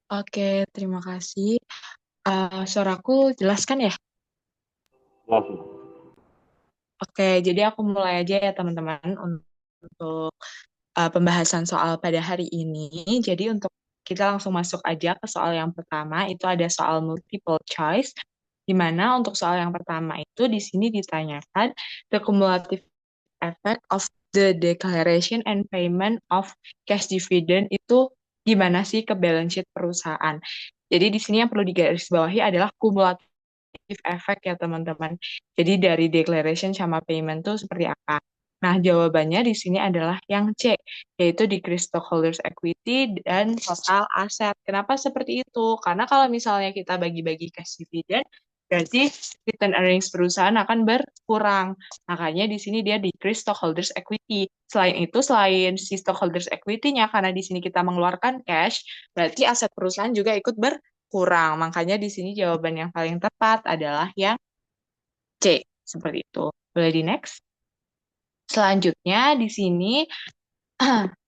Oke, terima kasih. Suaraku jelas kan ya? Ya sih. Oke, jadi aku mulai aja ya teman-teman untuk pembahasan soal pada hari ini. Jadi untuk kita langsung masuk aja ke soal yang pertama, itu ada soal multiple choice, di mana untuk soal yang pertama itu di sini ditanyakan the cumulative effect of the declaration and payment of cash dividend itu gimana sih ke balance sheet perusahaan. Jadi di sini yang perlu digarisbawahi adalah cumulative effect ya teman-teman. Jadi dari declaration sama payment tuh seperti apa? Nah, jawabannya di sini adalah yang C, yaitu decrease stockholders equity dan total aset. Kenapa seperti itu? Karena kalau misalnya kita bagi-bagi cash dividend, berarti return earnings perusahaan akan berkurang. Makanya di sini dia decrease stockholders equity. Selain itu, selain si stockholders equity-nya, karena di sini kita mengeluarkan cash, berarti aset perusahaan juga ikut berkurang. Makanya di sini jawaban yang paling tepat adalah yang C, seperti itu. Boleh di next? Selanjutnya di sini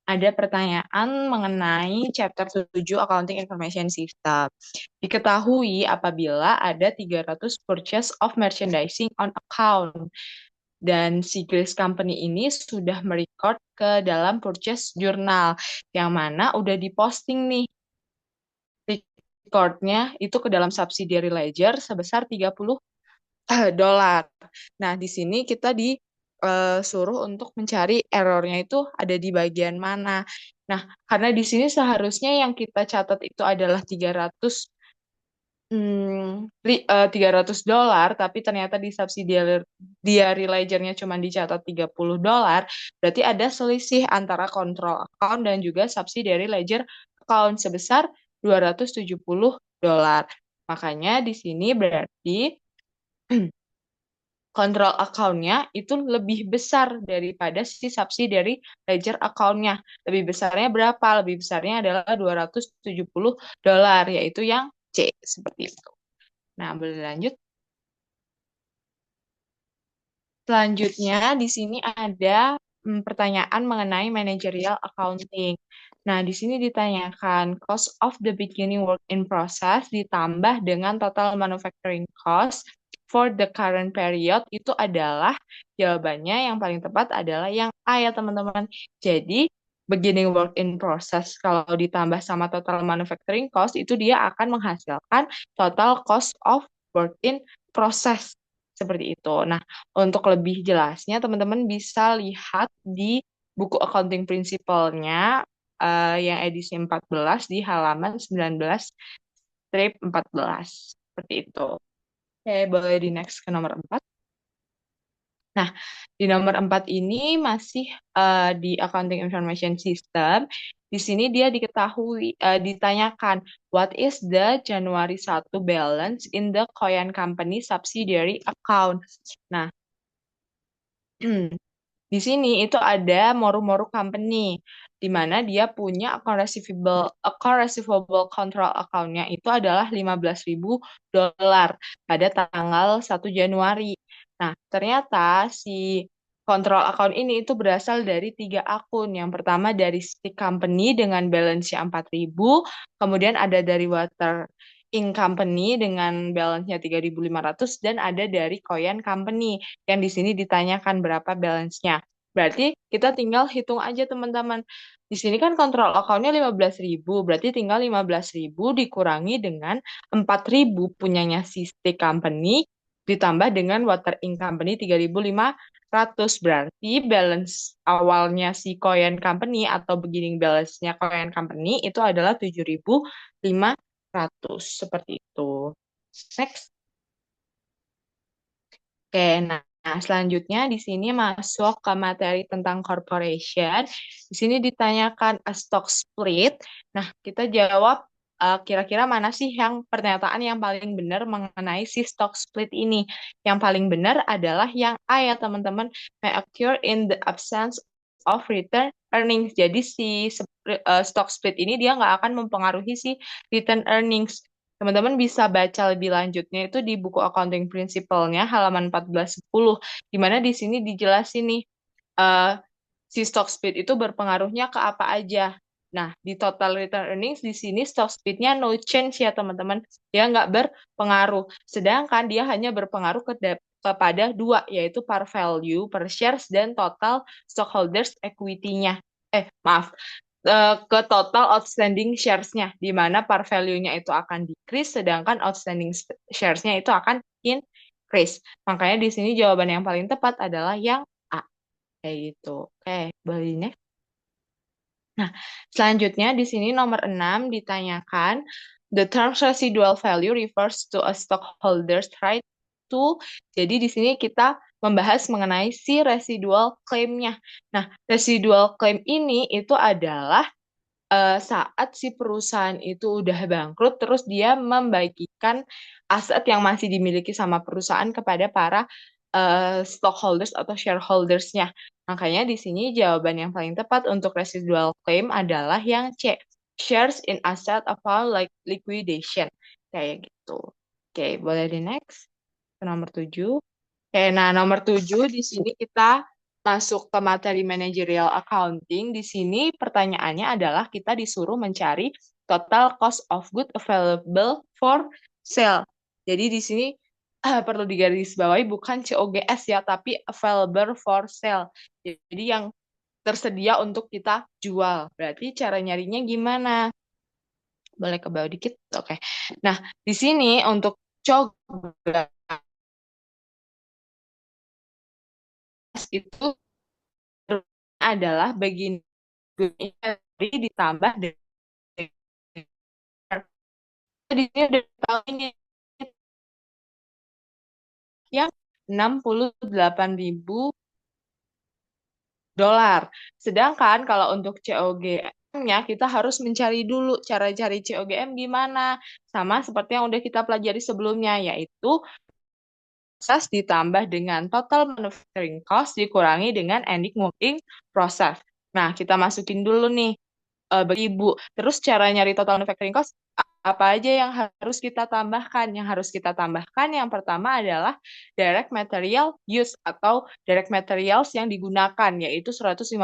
ada pertanyaan mengenai chapter 7 Accounting Information System. Diketahui apabila ada 300 purchase of merchandising on account dan si Grace Company ini sudah merecord ke dalam purchase journal yang mana udah diposting nih recordnya itu ke dalam subsidiary ledger sebesar 30 dolar. Nah, di sini kita disuruh untuk mencari errornya itu ada di bagian mana. Nah, karena di sini seharusnya yang kita catat itu adalah 300 dolar, tapi ternyata di subsidiary ledger-nya cuma dicatat 30 dolar, berarti ada selisih antara control account dan juga subsidiary ledger account sebesar 270 dolar. Makanya di sini berarti control account-nya itu lebih besar daripada si subsidiary ledger account-nya. Lebih besarnya berapa? Lebih besarnya adalah 270 dolar, yaitu yang C, seperti itu. Nah, boleh lanjut. Selanjutnya, di sini ada pertanyaan mengenai managerial accounting. Nah, di sini ditanyakan cost of the beginning work in process ditambah dengan total manufacturing cost for the current period itu adalah jawabannya yang paling tepat adalah yang A ya teman-teman. Jadi, beginning work in process kalau ditambah sama total manufacturing cost itu dia akan menghasilkan total cost of work in process seperti itu. Nah, untuk lebih jelasnya, teman-teman bisa lihat di buku accounting principle-nya yang edisi 14 di halaman 19-14. Seperti itu. Oke, boleh di next ke nomor 4. Nah, di nomor 4 ini masih di Accounting Information System. Di sini dia ditanyakan, what is the Januari 1 balance in the Koyan Company subsidiary account? Nah, di sini itu ada Moru-Moru Company, di mana dia punya account receivable control account-nya itu adalah 15.000 dolar pada tanggal 1 Januari. Nah, ternyata si control account ini itu berasal dari 3 akun. Yang pertama dari si company dengan balance-nya 4.000, kemudian ada dari Water Ink Company dengan balance-nya 3.500 dan ada dari Koyan Company yang di sini ditanyakan berapa balance-nya. Berarti kita tinggal hitung aja teman-teman. Di sini kan kontrol account-nya 15.000, berarti tinggal 15.000 dikurangi dengan 4.000 punyanya si Stick Company, ditambah dengan Water Ink Company 3.500. Berarti balance awalnya si Koyan Company atau beginning balance-nya Koyan Company itu adalah 7.500. Seperti itu. Next. Oke, nah selanjutnya di sini masuk ke materi tentang corporation. Di sini ditanyakan a stock split. Nah, kita jawab kira-kira mana sih yang pernyataan yang paling benar mengenai si stock split ini. Yang paling benar adalah yang A ya teman-teman, may occur in the absence of return earnings. Jadi si stock split ini dia nggak akan mempengaruhi si return earnings. Teman-teman bisa baca lebih lanjutnya itu di buku Accounting Principle-nya halaman 14-10, di mana di sini dijelasin nih, eh, si stock split itu berpengaruhnya ke apa aja. Nah, di total return earnings di sini stock split-nya no change ya teman-teman. Dia nggak berpengaruh. Sedangkan dia hanya berpengaruh kepada dua, yaitu par value per shares dan total stockholders equity-nya. Maaf, ke total outstanding shares-nya, di mana par value-nya itu akan decrease, sedangkan outstanding shares-nya itu akan increase. Makanya di sini jawaban yang paling tepat adalah yang A. Kayak gitu. Oke, boleh next. Nah, selanjutnya di sini nomor 6 ditanyakan, the term residual value refers to a stockholder's right to. Jadi di sini kita membahas mengenai si residual claim-nya. Nah, residual claim ini itu adalah saat si perusahaan itu udah bangkrut, terus dia membagikan aset yang masih dimiliki sama perusahaan kepada para stockholders atau shareholders-nya. Makanya di sini jawaban yang paling tepat untuk residual claim adalah yang C, shares in asset upon like liquidation. Kayak gitu. Oke, boleh di next ke nomor 7. Oke, nah nomor 7 di sini kita masuk ke materi managerial accounting. Di sini pertanyaannya adalah kita disuruh mencari total cost of good available for sale. Jadi di sini perlu digarisbawahi bukan COGS ya, tapi available for sale. Jadi yang tersedia untuk kita jual. Berarti cara nyarinya gimana? Boleh ke bawah dikit? Oke. Nah, di sini untuk COGS itu adalah bagian inventory ditambah dengan di sini udah tahu ini yang 68.000 dolar. Sedangkan kalau untuk COGM-nya kita harus mencari dulu cara cari COGM gimana. Sama seperti yang udah kita pelajari sebelumnya, yaitu proses ditambah dengan total manufacturing cost dikurangi dengan ending working process. Nah, kita masukin dulu nih beribu. Terus cara nyari total manufacturing cost apa aja yang harus kita tambahkan? Yang harus kita tambahkan yang pertama adalah direct material use atau direct materials yang digunakan, yaitu 150.000.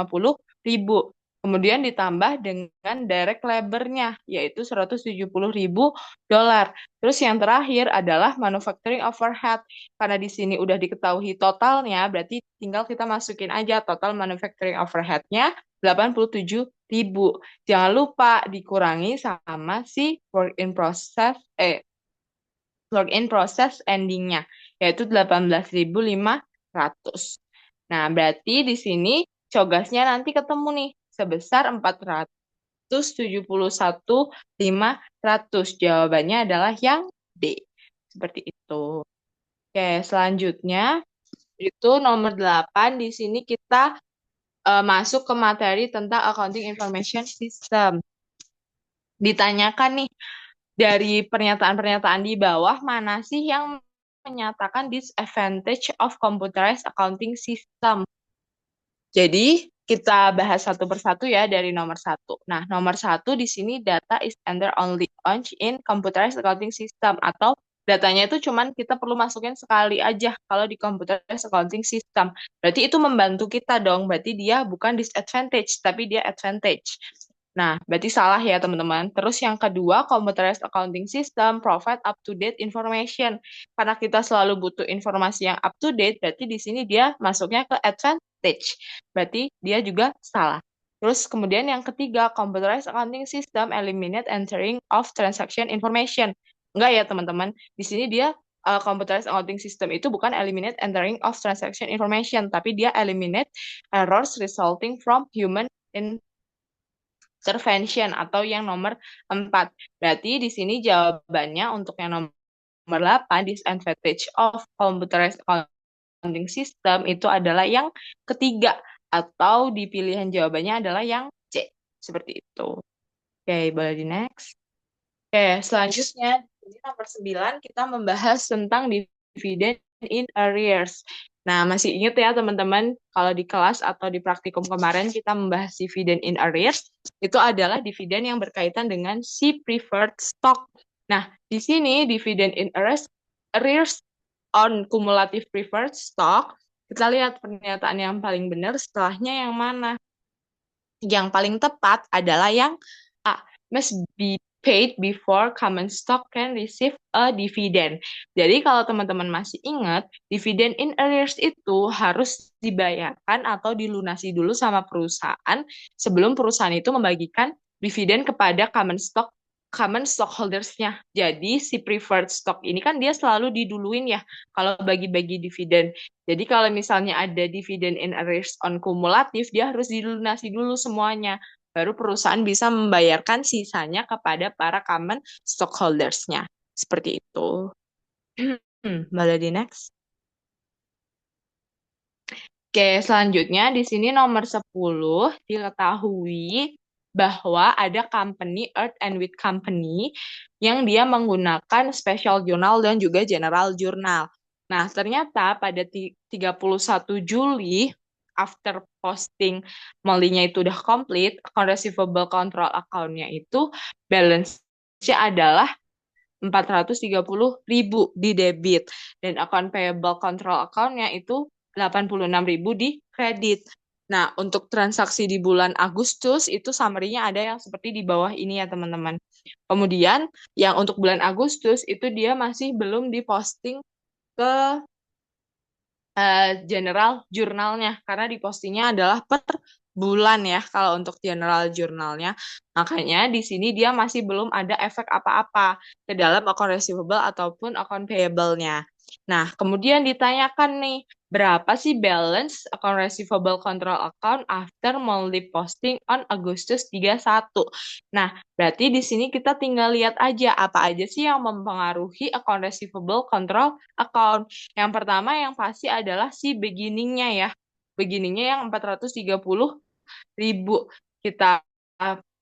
Kemudian ditambah dengan direct labor-nya, yaitu 170.000 dolar. Terus yang terakhir adalah manufacturing overhead. Karena di sini udah diketahui totalnya, berarti tinggal kita masukin aja total manufacturing overhead-nya 87.000. Jangan lupa dikurangi sama si work in process endingnya, yaitu 18.500. Nah, berarti di sini cogasnya nanti ketemu nih sebesar 471.500. Jawabannya adalah yang D. Seperti itu. Oke, selanjutnya itu nomor 8. Di sini kita masuk ke materi tentang accounting information system. Ditanyakan nih, dari pernyataan-pernyataan di bawah, mana sih yang menyatakan disadvantage of computerized accounting system? Jadi, kita bahas satu persatu ya dari nomor 1. Nah, nomor 1 di sini data is entered only once in computerized accounting system, atau datanya itu cuman kita perlu masukin sekali aja kalau di computerized accounting system. Berarti itu membantu kita dong, berarti dia bukan disadvantage, tapi dia advantage. Nah, berarti salah ya teman-teman. Terus yang kedua, computerized accounting system provide up-to-date information. Karena kita selalu butuh informasi yang up-to-date, berarti di sini dia masuknya ke advantage. Berarti dia juga salah. Terus kemudian yang ketiga, computerized accounting system eliminate entering of transaction information. Enggak ya teman-teman. Di sini dia computerized accounting system itu bukan eliminate entering of transaction information, tapi dia eliminate errors resulting from human intervention atau yang nomor 4. Berarti di sini jawabannya untuk yang nomor 8, disadvantage of computerized accounting system itu adalah yang ketiga, atau di pilihan jawabannya adalah yang C. Seperti itu. Oke, boleh di next. Oke, selanjutnya ini nomor 9 kita membahas tentang dividend in arrears. Nah, masih ingat ya teman-teman, kalau di kelas atau di praktikum kemarin kita membahas dividend in arrears, itu adalah dividen yang berkaitan dengan si preferred stock. Nah, di sini dividend in arrears on cumulative preferred stock, kita lihat pernyataan yang paling benar setelahnya yang mana. Yang paling tepat adalah yang A, must be paid before common stock can receive a dividend. Jadi kalau teman-teman masih ingat, dividend in arrears itu harus dibayarkan atau dilunasi dulu sama perusahaan sebelum perusahaan itu membagikan dividen kepada common stockholders-nya. Jadi si preferred stock ini kan dia selalu diduluin ya kalau bagi-bagi dividen. Jadi kalau misalnya ada dividen in arrears on kumulatif, dia harus dilunasi dulu semuanya. Baru perusahaan bisa membayarkan sisanya kepada para common stockholders-nya. Seperti itu. Mbak next. Oke, selanjutnya di sini nomor 10 diketahui bahwa ada company Earth and Wheat Company yang dia menggunakan special journal dan juga general journal. Nah, ternyata pada 31 Juli after posting molly itu udah complete, account receivable control account-nya itu balance-nya adalah 430.000 di debit dan account payable control account-nya itu 86.000 di kredit. Nah, untuk transaksi di bulan Agustus itu summary-nya ada yang seperti di bawah ini ya, teman-teman. Kemudian, yang untuk bulan Agustus itu dia masih belum diposting ke general jurnalnya karena dipostingnya adalah per bulan ya kalau untuk general jurnalnya. Makanya di sini dia masih belum ada efek apa-apa ke dalam account receivable ataupun account payable-nya. Nah, kemudian ditanyakan nih, berapa sih balance account receivable control account after monthly posting on Agustus 31? Nah, berarti di sini kita tinggal lihat aja apa aja sih yang mempengaruhi account receivable control account. Yang pertama yang pasti adalah si beginning-nya ya. Beginning-nya yang 430.000. Kita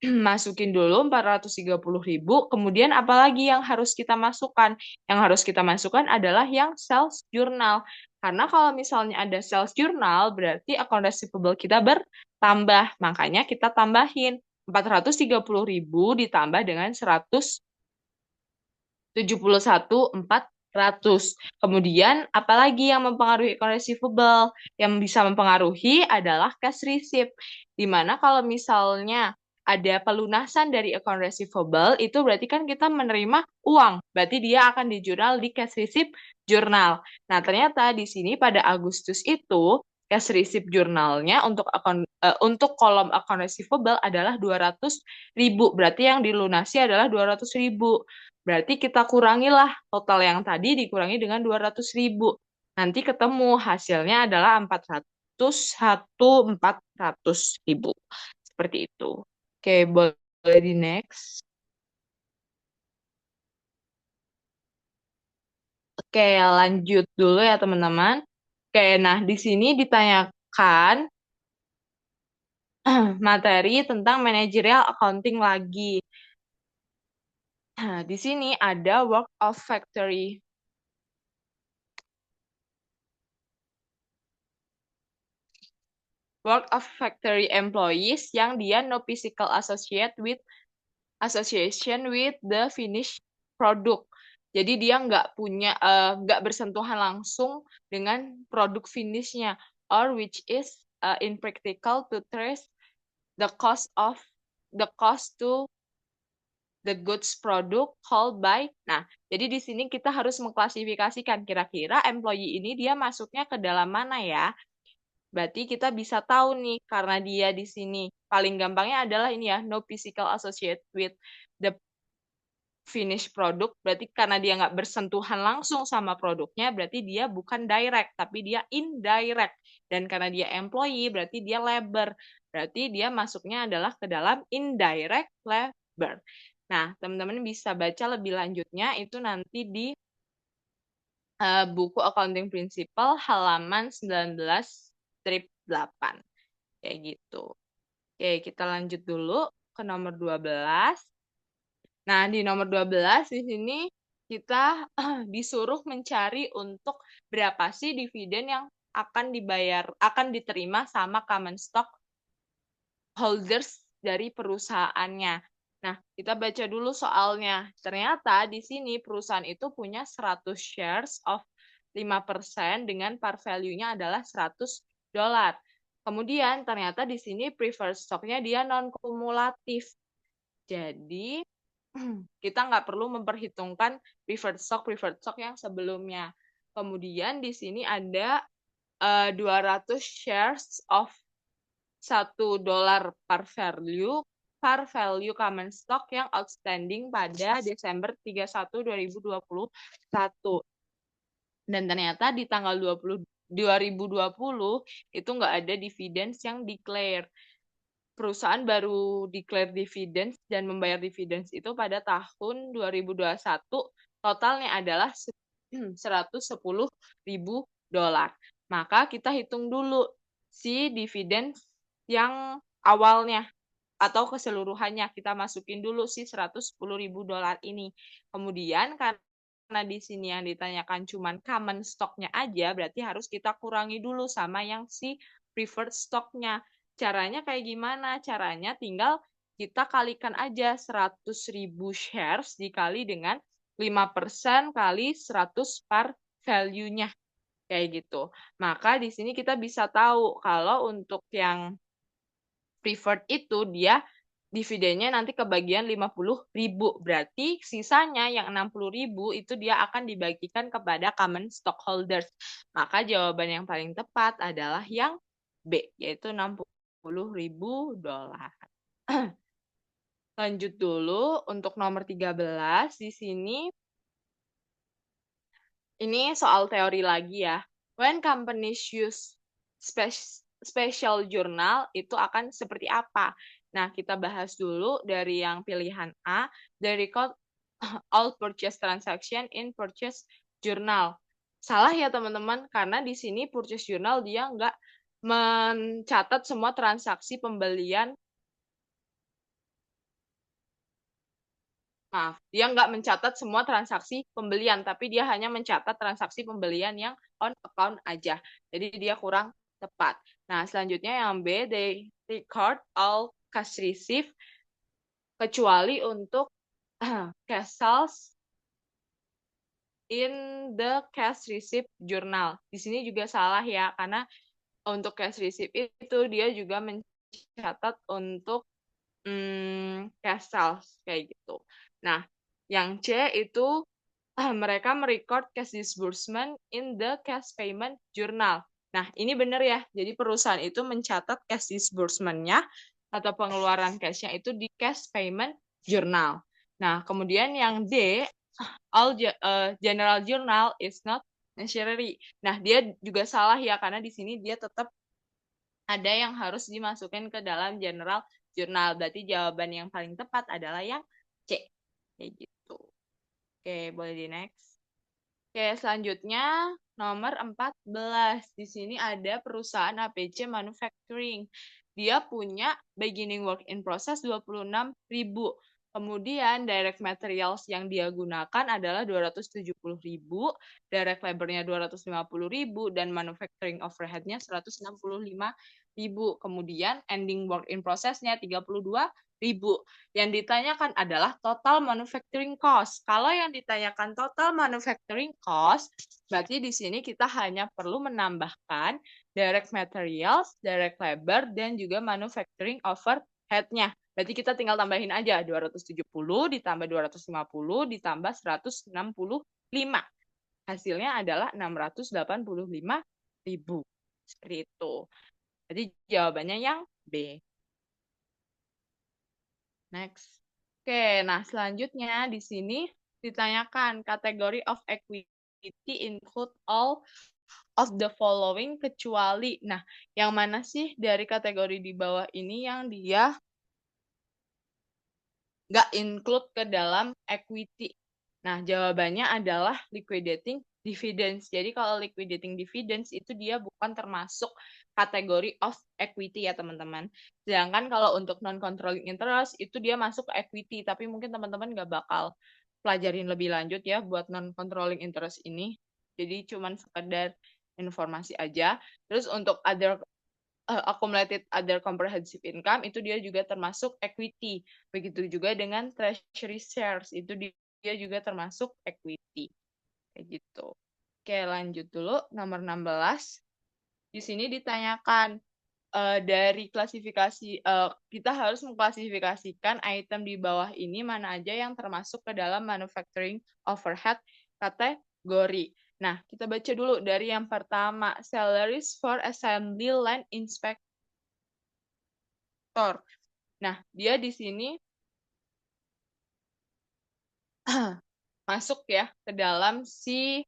masukin dulu 430.000. Kemudian apalagi yang harus kita masukkan? Yang harus kita masukkan adalah yang sales journal. Karena kalau misalnya ada sales journal, berarti account receivable kita bertambah. Makanya kita tambahin 430.000 ditambah dengan 171.400. Kemudian, apalagi yang mempengaruhi account receivable? Yang bisa mempengaruhi adalah cash receipt. Di mana kalau misalnya ada pelunasan dari account receivable, itu berarti kan kita menerima uang. Berarti dia akan dijurnal di cash receipt journal. Nah, ternyata di sini pada Agustus itu, cash receipt jurnalnya untuk kolom account receivable adalah 200.000. Berarti yang dilunasi adalah 200.000. Berarti kita kurangilah total yang tadi dikurangi dengan 200.000. Nanti ketemu hasilnya adalah 400.000. Seperti itu. Oke, boleh di next. Oke, lanjut dulu ya teman-teman. Oke, nah di sini ditanyakan materi tentang managerial accounting lagi. Nah, di sini ada work of factory. Work of factory employees yang dia no physical association with the finished product. Jadi dia nggak bersentuhan langsung dengan produk finishnya, or which is impractical to trace the cost to the goods product called by. Nah, jadi di sini kita harus mengklasifikasikan kira-kira employee ini dia masuknya ke dalam mana ya. Berarti kita bisa tahu nih, karena dia di sini paling gampangnya adalah ini ya, no physical associate with the finished product. Berarti karena dia nggak bersentuhan langsung sama produknya, berarti dia bukan direct, tapi dia indirect. Dan karena dia employee, berarti dia labor. Berarti dia masuknya adalah ke dalam indirect labor. Nah, teman-teman bisa baca lebih lanjutnya itu nanti di buku Accounting Principle halaman 19 strip 8. Kayak gitu. Oke, kita lanjut dulu ke nomor 12. Nah, di nomor 12 di sini kita disuruh mencari untuk berapa sih dividen yang akan diterima sama common stock holders dari perusahaannya. Nah, kita baca dulu soalnya. Ternyata di sini perusahaan itu punya 100 shares of 5% dengan par value-nya adalah $100. Kemudian ternyata di sini preferred stock-nya dia non-kumulatif. Jadi kita nggak perlu memperhitungkan preferred stock yang sebelumnya. Kemudian di sini ada 200 shares of $1 per value common stock yang outstanding pada Desember 31, 2021. Dan ternyata di tanggal 2020 itu nggak ada dividends yang declare. Perusahaan baru declare dividends dan membayar dividends itu pada tahun 2021, totalnya adalah $110.000. Maka kita hitung dulu si dividends yang awalnya atau keseluruhannya, kita masukin dulu si $110.000 ini. Kemudian karena di sini yang ditanyakan cuman common stock-nya aja, berarti harus kita kurangi dulu sama yang si preferred stock-nya. Caranya kayak gimana? Caranya tinggal kita kalikan aja 100.000 shares dikali dengan 5% kali 100 par value-nya. Kayak gitu. Maka di sini kita bisa tahu kalau untuk yang preferred itu dia dividennya nanti kebagian 50.000. Berarti sisanya yang 60.000 itu dia akan dibagikan kepada common stockholders. Maka jawaban yang paling tepat adalah yang B, yaitu $60.000. Lanjut dulu untuk nomor 13 di sini. Ini soal teori lagi ya. When companies use special journal itu akan seperti apa? Nah, kita bahas dulu dari yang pilihan A, they record all purchase transaction in purchase journal. Salah ya teman-teman, karena di sini purchase journal dia nggak mencatat semua transaksi pembelian. Maaf, dia nggak mencatat semua transaksi pembelian, tapi dia hanya mencatat transaksi pembelian yang on account aja. Jadi dia kurang tepat. Nah, selanjutnya yang B, they record all cash receipt kecuali untuk cash sales in the cash receipt journal. Di sini juga salah ya, karena untuk cash receipt itu dia juga mencatat untuk cash sales kayak gitu. Nah, yang C itu mereka merecord cash disbursement in the cash payment journal. Nah, ini benar ya. Jadi perusahaan itu mencatat cash disbursement-nya atau pengeluaran cash-nya itu di cash payment journal. Nah, kemudian yang D, all general journal is not necessary. Nah, dia juga salah ya, karena di sini dia tetap ada yang harus dimasukkan ke dalam general journal. Berarti jawaban yang paling tepat adalah yang C. Kayak gitu. Oke, boleh di next. Oke, selanjutnya nomor 14. Di sini ada perusahaan APC Manufacturing. Dia punya beginning work in process 26.000. Kemudian direct materials yang dia gunakan adalah 270.000, direct labor-nya 250.000, dan manufacturing overhead-nya 165.000. Kemudian ending work in process-nya 32.000. Yang ditanyakan adalah total manufacturing cost. Kalau yang ditanyakan total manufacturing cost, berarti di sini kita hanya perlu menambahkan direct materials, direct labor, dan juga manufacturing overhead-nya. Berarti kita tinggal tambahin aja 270 ditambah 250 ditambah 165. Hasilnya adalah 685.000. Seperti itu. Jadi jawabannya yang B. Next. Oke, nah selanjutnya di sini ditanyakan kategori of equity include all of the following kecuali. Nah, yang mana sih dari kategori di bawah ini yang dia nggak include ke dalam equity? Nah, jawabannya adalah liquidating dividends. Jadi kalau liquidating dividends itu dia bukan termasuk kategori of equity ya teman-teman. Sedangkan kalau untuk non-controlling interest itu dia masuk ke equity, tapi mungkin teman-teman nggak bakal pelajarin lebih lanjut ya buat non-controlling interest ini. Jadi cuman sekedar informasi aja. Terus untuk other accumulated other comprehensive income itu dia juga termasuk equity. Begitu juga dengan treasury shares itu dia juga termasuk equity. Kayak gitu. Oke, lanjut dulu nomor 16. Di sini ditanyakan dari klasifikasi kita harus mengklasifikasikan item di bawah ini mana aja yang termasuk ke dalam manufacturing overhead kategori. Nah, kita baca dulu dari yang pertama, salaries for assembly line inspector. Nah, dia di sini masuk ya ke dalam si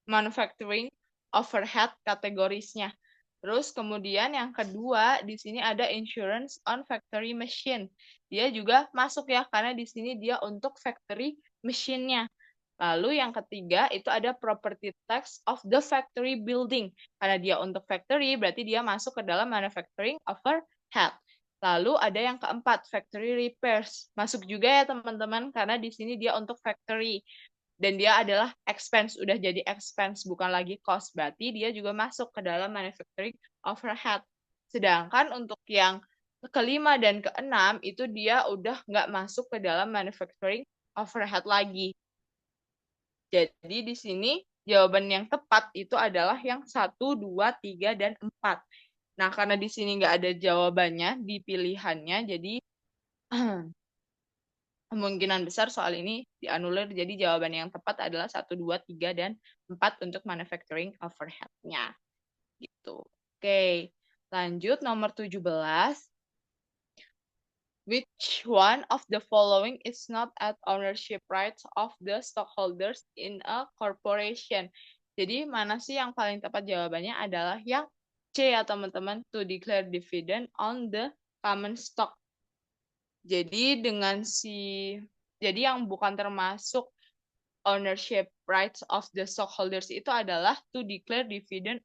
manufacturing overhead kategorisnya. Terus kemudian yang kedua di sini ada insurance on factory machine. Dia juga masuk ya karena di sini dia untuk factory machine-nya. Lalu yang ketiga itu ada property tax of the factory building. Karena dia untuk factory berarti dia masuk ke dalam manufacturing overhead. Lalu ada yang keempat factory repairs. Masuk juga ya teman-teman karena di sini dia untuk factory dan dia adalah expense, udah jadi expense, bukan lagi cost. Berarti dia juga masuk ke dalam manufacturing overhead. Sedangkan untuk yang kelima dan keenam, itu dia udah nggak masuk ke dalam manufacturing overhead lagi. Jadi di sini jawaban yang tepat itu adalah yang 1, 2, 3, dan 4. Nah, karena di sini nggak ada jawabannya di pilihannya, jadi kemungkinan besar soal ini dianulir, jadi jawaban yang tepat adalah 1, 2, 3, dan 4 untuk manufacturing overhead-nya. Gitu. Oke, lanjut nomor 17. Which one of the following is not at ownership rights of the stockholders in a corporation? Jadi mana sih yang paling tepat jawabannya adalah yang C ya teman-teman, to declare dividend on the common stock. Jadi jadi yang bukan termasuk ownership rights of the stockholders itu adalah to declare dividend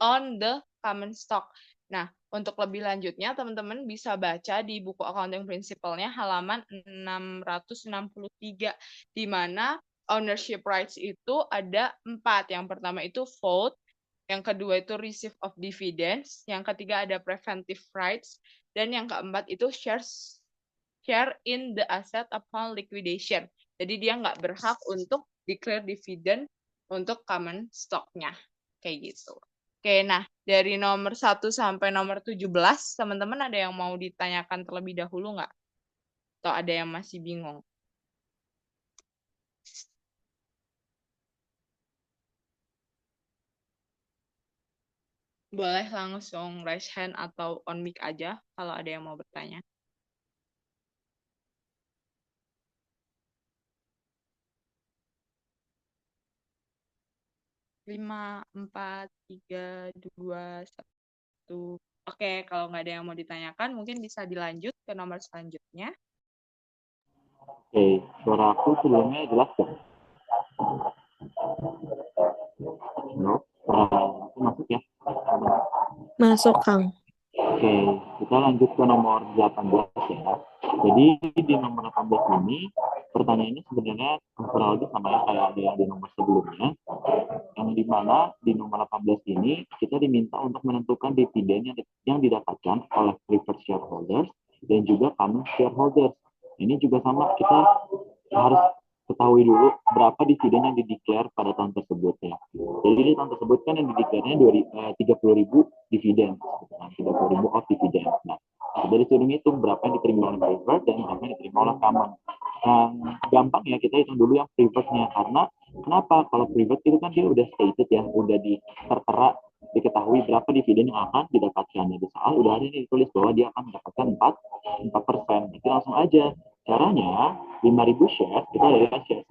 on the common stock. Nah, untuk lebih lanjutnya teman-teman bisa baca di buku accounting principle-nya halaman 663 di mana ownership rights itu ada 4. Yang pertama itu vote, yang kedua itu receive of dividends, yang ketiga ada preventive rights, dan yang keempat itu share in the asset upon liquidation. Jadi dia nggak berhak untuk declare dividend untuk common stock-nya. Kayak gitu. Oke, nah dari nomor 1 sampai nomor 17, teman-teman ada yang mau ditanyakan terlebih dahulu nggak? Atau ada yang masih bingung? Boleh langsung raise hand atau on mic aja kalau ada yang mau bertanya. 5, 4, 3, 2, 1. Oke, kalau nggak ada yang mau ditanyakan, mungkin bisa dilanjut ke nomor selanjutnya. Oke, suara aku sebelumnya jelas ya? Halo? Aku masuk ya? Masuk, Kang. Oke, kita lanjut ke nomor 18 ya. Jadi di nomor 18 ini, pertanyaannya sebenarnya kurang lebih sama ya kayak ada yang di nomor sebelumnya. Yang dimana di nomor 18 ini, kita diminta untuk menentukan dividen yang didapatkan oleh preferred shareholders dan juga common shareholders. Ini juga sama, kita harus ketahui dulu berapa dividen yang dideklar pada tahun tersebut ya. Jadi di tahun tersebut kan yang dideklarnya 30.000 dividen, 30.000 of dividen. Nah, dari disuruh hitung berapa yang diterima oleh preferred dan berapa yang diterima oleh common. Gampang ya kita hitung dulu yang preferred-nya, karena kenapa? Kalau preferred itu kan dia udah stated ya, udah tertera diketahui berapa dividen yang akan didapatkan. Di soal udah ada nih ditulis bahwa dia akan mendapatkan 4%. Itu langsung aja. Caranya 5.000 share, kita lihat share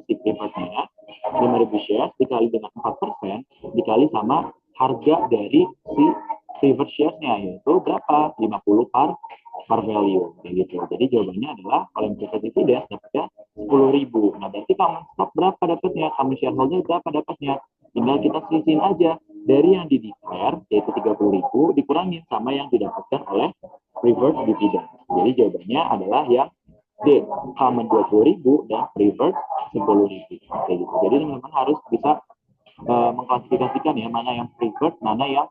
si preferred-nya, 5.000 share dikali dengan 4% dikali sama harga dari si preferred shares-nya, yaitu berapa? 50 par value kayak gitu. Jadi jawabannya adalah kalau yang preferred dividen dapatnya 10.000. Nah, berarti common stock berapa dapatnya? Common shareholder berapa dapatnya? Tinggal kita selisihin aja dari yang dideklar yaitu 30.000 dikurangin sama yang didapatkan oleh preferred dividend. Jadi jawabannya adalah yang D, common 20.000 dan preferred 10.000. Kayak gitu. Jadi teman-teman harus bisa mengklasifikasikan ya mana yang preferred, mana yang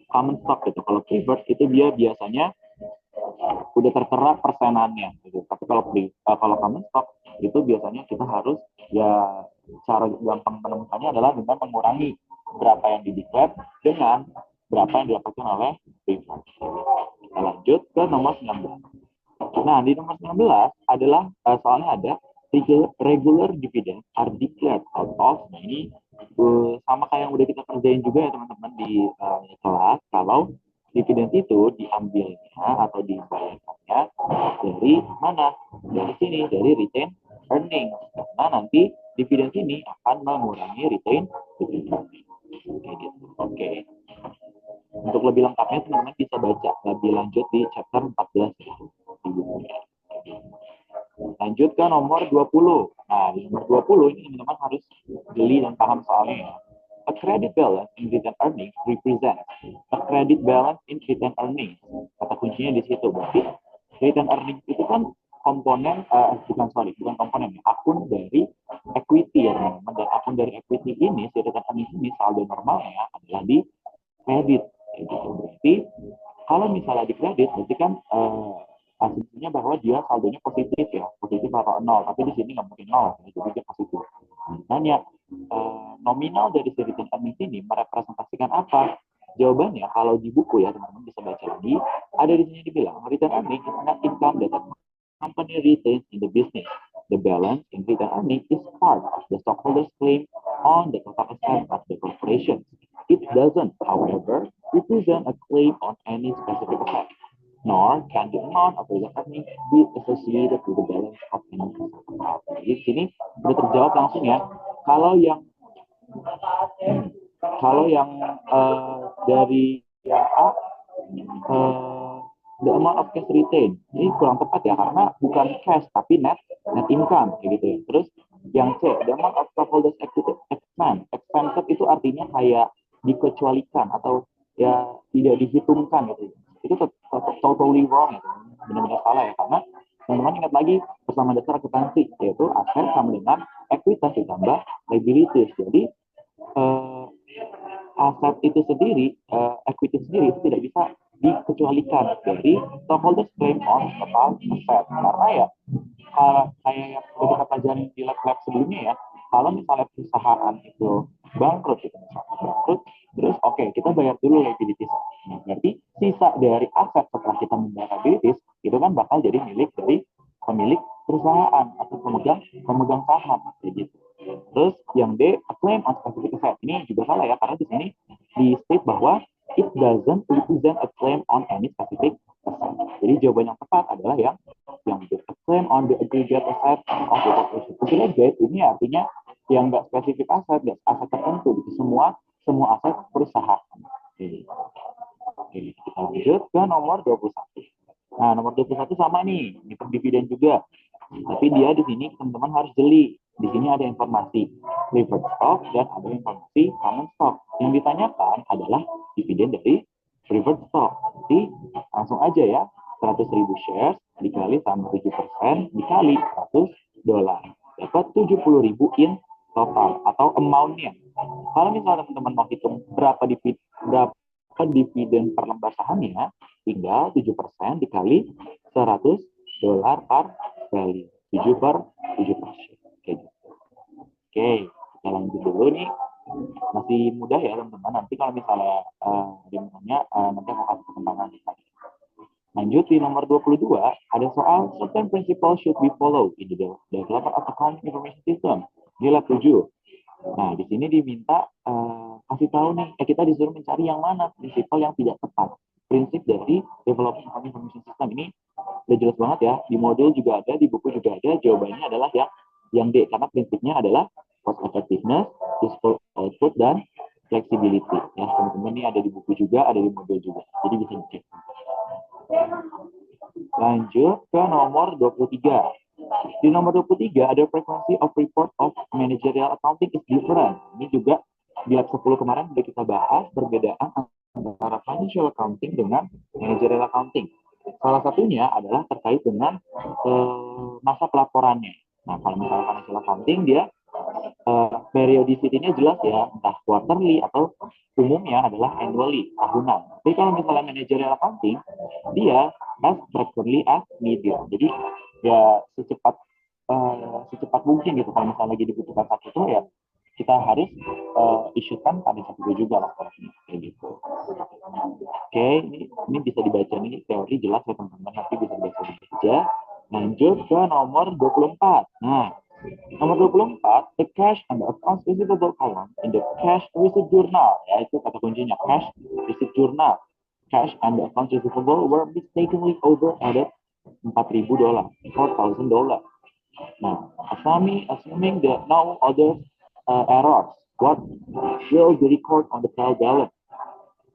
common stock gitu. Kalau preferred itu dia biasanya udah tertera persenannya gitu. Tapi kalau common stock itu biasanya kita harus ya cara gampang menemukannya adalah dengan mengurangi berapa yang di-declare dengan berapa yang didapatkan oleh preferred. Kita lanjut ke nomor 19. Nah, di nomor 19 adalah soalnya ada regular dividend are declared out of. Nah, ini sama kayak yang udah kita kerjain juga ya teman-teman di kelas. Kalau dividen itu diambilnya atau dibayarkannya dari mana? Dari sini, dari retain earnings. Karena nanti dividen ini akan mengurangi retain earnings. Kayak gitu. Oke. Untuk lebih lengkapnya teman-teman bisa baca lebih lanjut di chapter 14 ya, di bukunya. Lanjut ke nomor 20. Nah, di nomor 20 ini teman-teman harus jeli dan paham soalnya ya. A credit balance in retained earnings represents a credit balance in retained earnings. Kata kuncinya di situ. Berarti retained earnings itu kan komponen, bukan komponen ya, akun dari equity ya teman-teman. Dan akun dari equity ini, si retained earnings ini saldo normalnya adalah di kredit. Gitu. Berarti kalau misalnya di kredit, berarti kan asumsinya bahwa dia saldonya positif ya, positif atau nol. Tapi di sini nggak mungkin nol, jadi dia positif. Misalnya nominal dari return earnings ini merepresentasikan apa? Jawabannya kalau di buku ya teman-teman bisa baca lagi. Ada di sini dibilang return earnings is net income that the company retains in the business. The balance in return earnings is part of the stockholders' claim on the total assets of the corporation. It doesn't, however, represent a claim on any specific asset, nor can the amount of return earnings be associated with the balance of any asset. Jadi di sini sudah terjawab langsung ya. Kalau yang dari yang A, the amount of cash retained ini kurang tepat ya, karena bukan cash tapi net income kayak gitu ya. Terus yang C, the amount of stockholders equity expense itu artinya kayak dikecualikan atau ya tidak dihitungkan gitu. Itu totally wrong ya, benar-benar salah ya, karena teman-teman ingat lagi bersama dasar akuntansi, yaitu aset sama dengan ekuitas ditambah liabilities. Jadi aset itu sendiri, equity sendiri itu tidak bisa dikecualikan dari stockholders claim on total asset. Karena ya kayak yang sudah kita pelajari di lab sebelumnya ya, kalau misalnya perusahaan itu bangkrut gitu, misalnya bangkrut, terus oke, kita bayar dulu liabilities. Nah, berarti sisa dari aset setelah kita membayar liabilities itu kan bakal jadi milik dari pemilik perusahaan atau pemegang saham kayak gitu. Terus yang D, a claim on specific asset. Ini juga salah ya, karena di sini di state bahwa it doesn't represent a claim on any specific asset. Jadi jawaban yang tepat adalah yang D, a claim on the aggregate asset of the corporation. Aggregate ini artinya yang nggak spesifik aset, nggak aset tertentu, gitu. Semua aset perusahaan. Oke, kita lanjut ke nomor 21. Nah, nomor 21 sama nih, ngitung dividen juga. Tapi dia di sini teman-teman harus jeli. Di sini ada informasi preferred stock dan ada informasi common stock. Yang ditanyakan adalah dividen dari preferred stock. Jadi langsung aja ya, 100.000 shares dikali sama 7% dikali $100. Dapat 70.000 in total atau amount-nya. Kalau misalnya teman-teman mau hitung berapa dividen per lembar sahamnya, tinggal 7% dikali $100 per value. 7 per 7%. Oke, kita lanjut dulu nih. Masih mudah ya teman-teman. Nanti kalau misalnya nanti aku kasih perkembangan lagi. Lanjut di nomor 22, ada soal certain principles should be followed in the development of accounting information system. Ini lab 7. Nah, di sini diminta kasih tahu nih, kita disuruh mencari yang mana prinsipal yang tidak tepat. Prinsip dari development accounting information system ini udah jelas banget ya. Di modul juga ada, di buku juga ada. Jawabannya adalah yang D, karena prinsipnya adalah cost effectiveness, useful output, dan flexibility. Ya, teman-teman ini ada di buku juga, ada di modul juga. Jadi bisa dicek. Lanjut ke nomor 23. Di nomor 23 ada frequency of report of managerial accounting is different. Ini juga di lab 10 kemarin sudah kita bahas perbedaan antara financial accounting dengan managerial accounting. Salah satunya adalah terkait dengan masa pelaporannya. Nah, kalau misalnya financial accounting dia periodicity-nya jelas ya, entah quarterly atau umumnya adalah annually, tahunan. Tapi kalau misalnya managerial accounting, dia as frequently as needed. Jadi ya secepat mungkin gitu. Kalau misalnya lagi dibutuhkan saat itu ya kita harus isukan pada saat itu juga laporannya kayak gitu. Oke, ini bisa dibaca nih teori jelas ya teman-teman, nanti bisa dibaca aja. Lanjut ke nomor 24. Nah, nomor 24, the cash and the accounts receivable column in the cash receipt journal, ya itu kata kuncinya, cash receipt journal. Cash and the accounts receivable were mistakenly over-added $4,000, $4,000. Nah, assuming there are no other errors, what will be recorded on the trial balance?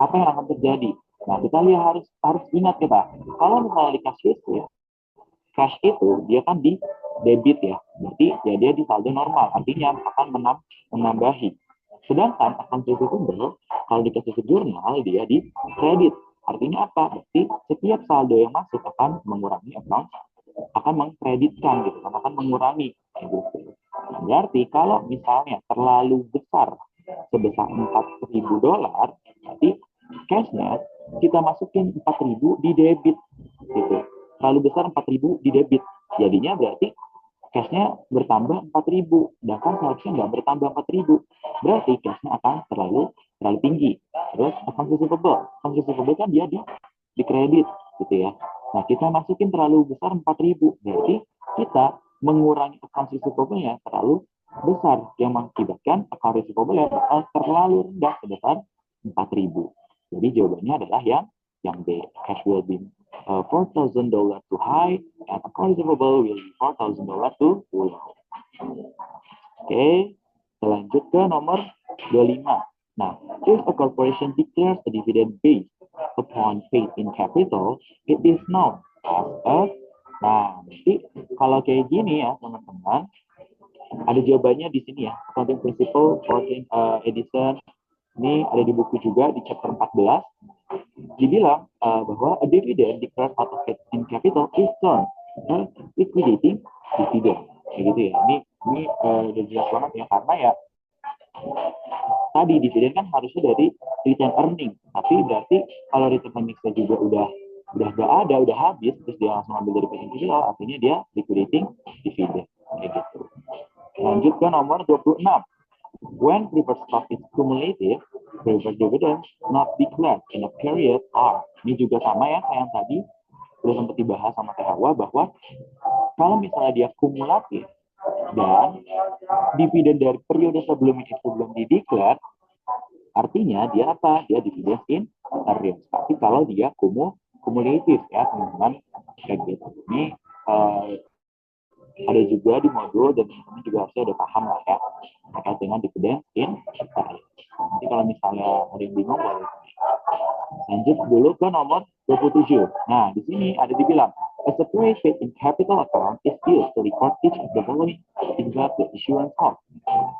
Apa yang akan terjadi? Nah, kita lihat harus ingat kita, kalau misalnya di cash receipt, cash itu dia kan di debit ya, berarti ya dia di saldo normal, artinya akan menambahi. Sedangkan account receivable kalau di cash jurnal dia di kredit, artinya apa? Berarti setiap saldo yang masuk akan mengurangi akan mengkreditkan gitu, akan mengurangi gitu. Nah, berarti kalau misalnya terlalu besar sebesar $4,000, berarti cashnya kita masukin 4.000 di debit gitu. Terlalu besar 4.000 di debit, jadinya berarti cashnya bertambah 4.000, sedangkan seharusnya nggak bertambah 4.000, berarti cashnya akan terlalu tinggi. Terus account receivable kan dia di kredit gitu ya. Nah, kita masukin terlalu besar 4.000, berarti kita mengurangi account receivable-nya terlalu besar, yang mengakibatkan account receivable yang terlalu rendah sebesar 4.000. Jadi jawabannya adalah yang B. Cash will be $4,000 too high and account receivable will be $4,000 too low. Oke, lanjut ke nomor 25. Nah, if a corporation declares a dividend based upon paid in capital, it is known as a. Nah, nanti kalau kayak gini ya teman-teman, ada jawabannya di sini ya. Accounting Principle 14 edition. Ini ada di buku juga di chapter 14. Dibilang bahwa a dividend declared out of paid in capital is termed a liquidating dividend. Kayak gitu ya. Ini udah jelas banget ya, karena ya tadi dividen kan harusnya dari return earning, tapi berarti kalau return earning-nya juga udah nggak ada, udah habis, terus dia langsung ambil dari paid capital, artinya dia liquidating dividend kayak gitu. Lanjut ke nomor 26. When preferred stock is cumulative, preferred dividends not declared in a period are. Ini juga sama ya kayak yang tadi udah sempat dibahas sama Teh Hawa, bahwa kalau misalnya dia kumulatif dan dividen dari periode sebelumnya itu belum dideklar, artinya dia apa? Dia dividen in arrears. Tapi kalau dia kumulatif ya teman-teman, kayak gitu. Ini ada juga di modul, dan teman-teman juga harusnya udah paham lah ya terkait dengan dividen in arrears. Nanti kalau misalnya ada yang bingung boleh. Lanjut dulu ke nomor 27. Nah, di sini ada dibilang, a separate paid in capital account is used to record each of the following throughout the issuance of.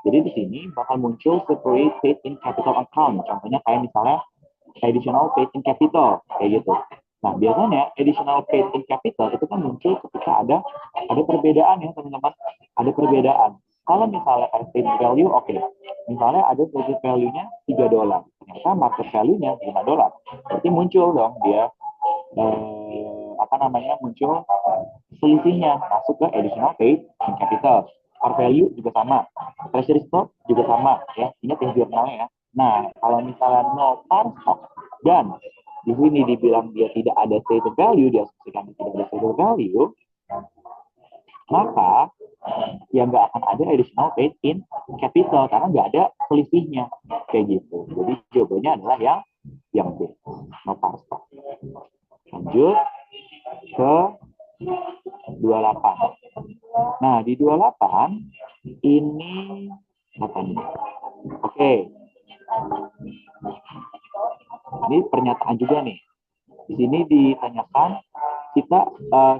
Jadi di sini bakal muncul separate paid in capital account. Contohnya kayak misalnya additional paid in capital, kayak gitu. Nah, biasanya additional paid in capital itu kan muncul ketika ada perbedaan ya teman-teman. Ada perbedaan. Kalau misalnya estate value, oke. Misalnya ada estate value-nya $3. Ternyata market value-nya $5. Berarti muncul dong dia muncul selisihnya masuk ke additional paid in capital. Par value juga sama. Treasury stock juga sama ya. Ingat yang jurnalnya ya. Nah, kalau misalnya no par stock dan di sini dibilang dia tidak ada stated value, dia asumsikan tidak ada stated value, maka ya nggak akan ada additional paid in capital karena nggak ada selisihnya kayak gitu. Jadi jawabannya adalah yang B, no par stock. Lanjut ke 28. Nah, di 28 ini apa nih? Oke. Ini pernyataan juga nih. Di sini ditanyakan kita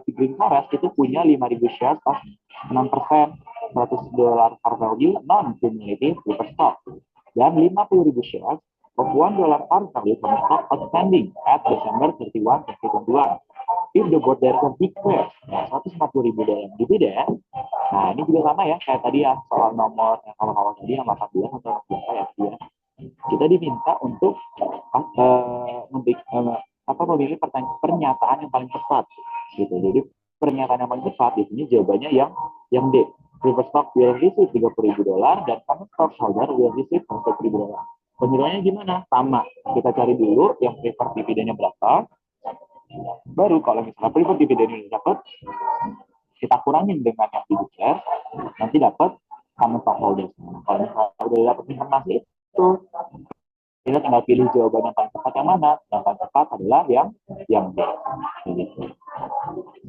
di Green Forest itu punya 5.000 shares of 6% $100 par value non-cumulative preferred stock dan 50.000 shares of $1 par value common stock outstanding at December 31, 2021. If the board directors declare $140.000 dividen, nah ini juga sama ya kayak tadi ya soal nomor yang awal-awal tadi yang 18 atau 19 ya dia. Kita diminta untuk memilih pernyataan yang paling tepat gitu. Jadi pernyataan yang paling tepat di sini jawabannya yang D. preferred stock will receive $30.000 dan common stock holder will receive $100.000. Penilaiannya gimana? Sama. Kita cari dulu yang preferred dividennya berapa. Baru kalau misalnya preferred dividennya dapat, kita kurangin dengan yang di declare, nanti dapat common stock holder. Kalau misalnya udah dapat informasi itu, kita tinggal pilih jawaban yang paling tepat yang mana. Yang paling tepat adalah yang B. Gitu.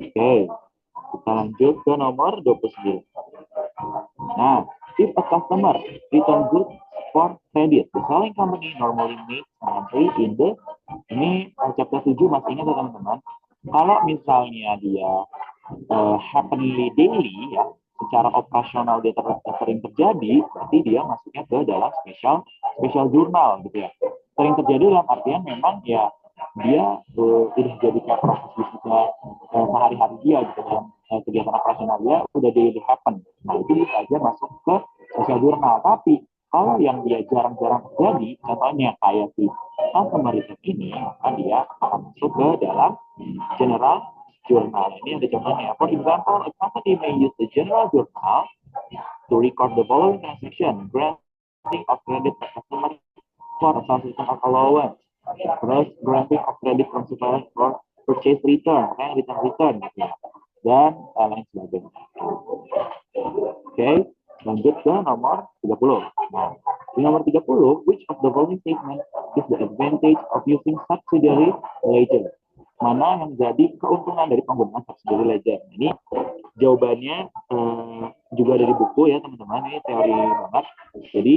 Oke, kita lanjut ke nomor 29. Nah, if a customer return goods for credit, the selling company normally makes an entry in the, ini chapter 7 masih ingat ya teman-teman. Kalau misalnya dia happenly daily ya, secara operasional dia sering terjadi, berarti dia masuknya ke dalam special jurnal gitu ya. Sering terjadi dalam artian memang ya dia udah jadi kayak proses bisnisnya sehari-hari dia gitu dalam kegiatan operasional dia udah daily happen. Nah itu bisa aja masuk ke special jurnal. Tapi kalau yang dia jarang-jarang terjadi, contohnya kayak si customer report ini, maka dia akan masuk ke dalam general journal. Ini ada contohnya. For example, a company may use the general journal to record the following transaction: granting of credit to customer for transaction of allowance, terus granting of credit from supplier for purchase return, return gitu ya, dan lain sebagainya. Oke, lanjut ke nomor 30. Nah, di nomor 30, which of the following statement is the advantage of using subsidiary ledger? Mana yang jadi keuntungan dari penggunaan subsidiary ledger? Ini jawabannya juga dari buku ya teman-teman, ini teori banget. Jadi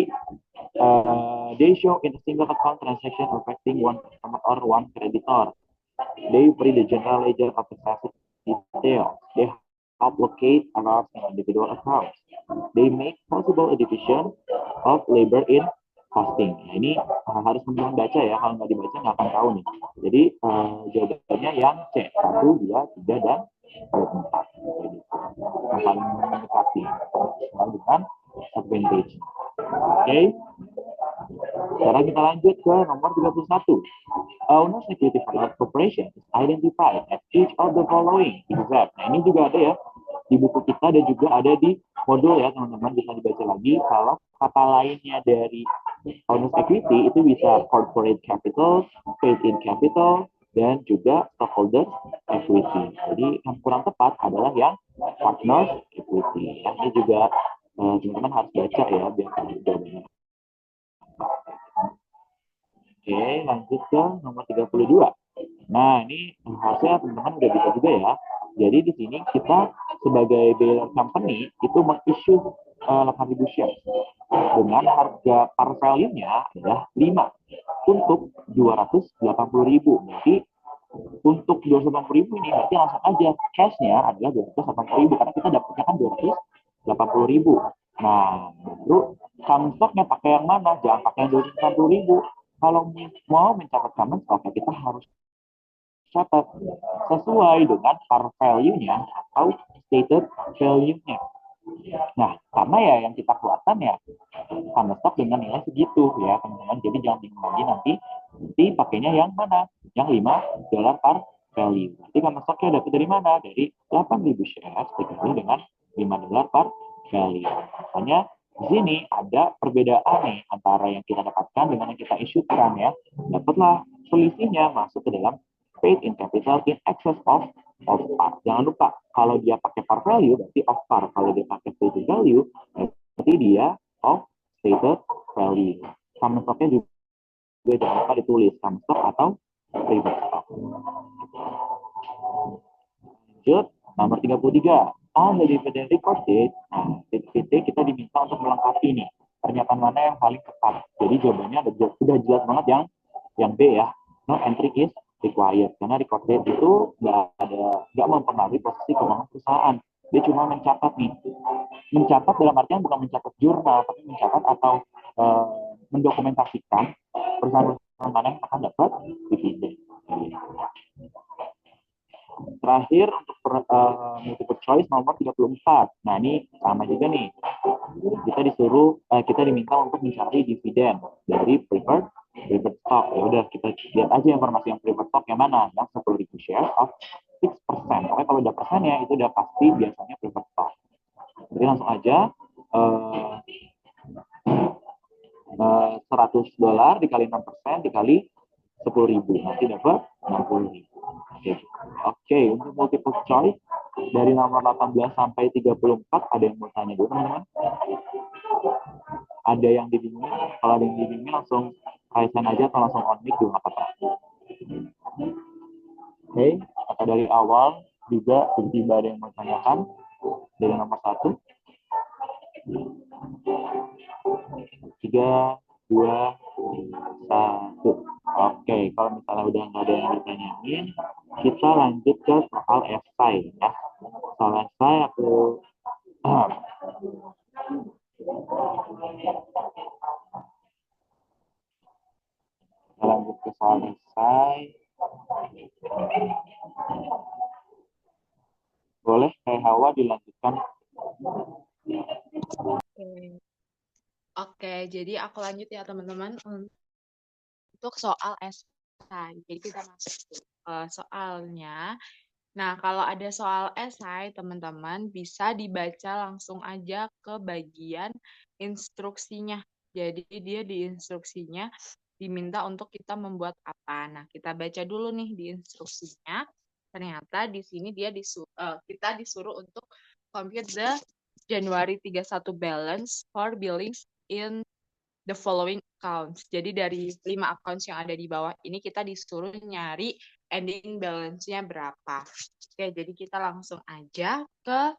they show in a single account transaction affecting one customer or one creditor. They vary the general ledger of the specific detail. They help locate alarms in individual accounts. They make possible a division of labor in costing. Nah, ini harus teman-teman baca ya, kalau nggak dibaca nggak akan tahu nih. Jadi jawabannya yang C, 1, 2, 3, dan 4. Yang paling mendekati dengan advantage. Oke. Sekarang kita lanjut ke nomor 31. Owner security corporation is identified as each of the following except. Nah, ini juga ada ya di buku kita dan juga ada di modul ya teman-teman, bisa dibaca lagi. Kalau kata lainnya dari owner equity itu bisa corporate capital, paid-in capital, dan juga stockholder equity. Jadi yang kurang tepat adalah yang partners equity. Ya, ini juga teman-teman harus baca ya biar tahu jawabannya. Oke, lanjut ke nomor 32. Nah, ini harusnya teman-teman udah bisa juga ya. Jadi di sini kita sebagai bailer company itu meng-issue 8.000 shares dengan harga par value-nya adalah 5 untuk 280.000. Jadi untuk 280.000 ini berarti langsung aja cash-nya adalah 280.000 karena kita dapatnya kan 280.000. Nah, baru common stock-nya pakai yang mana? Jangan pakai yang 280.000. Kalau mau mencatat common stock, kita harus catat sesuai dengan par value-nya atau stated value-nya. Nah, karena ya yang kita keluarkan ya common stock dengan nilai segitu ya teman-teman. Jadi jangan bingung lagi nanti pakainya yang mana? Yang $5 par value. Nanti common stock-nya dapat dari mana? Dari 8.000 shares dikali dengan $5 par value. Makanya di sini ada perbedaan nih antara yang kita dapatkan dengan yang kita isukan ya. Dapatlah selisihnya masuk ke dalam paid in capital in excess of par. Jangan lupa kalau dia pakai par value berarti of par. Kalau dia pakai stated value berarti dia of stated value. Common stock-nya juga jangan lupa ditulis common stock atau preferred stock. Lanjut nomor 33. On the dividend record date, nah, kita diminta untuk melengkapi nih pernyataan mana yang paling tepat. Jadi jawabannya sudah jelas banget yang B ya. No entry is required karena record date itu nggak mempengaruhi posisi keuangan perusahaan. Dia cuma mencatat nih. Mencatat dalam artian bukan mencatat jurnal, tapi mencatat atau mendokumentasikan perusahaan-perusahaan mana yang akan dapat dividen. Terakhir untuk multiple choice nomor 34. Nah, ini sama juga nih. Kita diminta untuk mencari dividen dari preferred stock. Ya udah kita lihat aja informasi yang preferred stock yang mana, yang 10.000 shares of 6%. Pokoknya kalau udah persennya itu udah pasti biasanya preferred stock. Jadi langsung aja $100 dikali 6% dikali 10.000. Nanti dapat 60.000. Oke, untuk multiple choice dari nomor 18 sampai 34 ada yang mau tanya dulu teman-teman? Ada yang dibingungin? Kalau ada yang dibingungin langsung raise-hand aja atau langsung on mic juga nggak apa-apa. Oke, atau dari awal juga tiba-tiba ada yang mau tanyakan dari nomor 1. 3, 2, 1. Oke, kalau misalnya udah nggak ada yang ditanyain, kita lanjut ke soal esai ya. Soal esai aku kita lanjut ke soal esai. Boleh Kak Hawa dilanjutkan. Oke, jadi aku lanjut ya teman-teman untuk soal esai. Jadi kita masuk ke soalnya. Nah, kalau ada soal esai, teman-teman bisa dibaca langsung aja ke bagian instruksinya. Jadi dia di instruksinya diminta untuk kita membuat apa. Nah, kita baca dulu nih di instruksinya. Ternyata di sini kita disuruh untuk compute the January 31 balance for billings in the following accounts. Jadi dari 5 accounts yang ada di bawah ini kita disuruh nyari ending balance-nya berapa. Oke, jadi kita langsung aja ke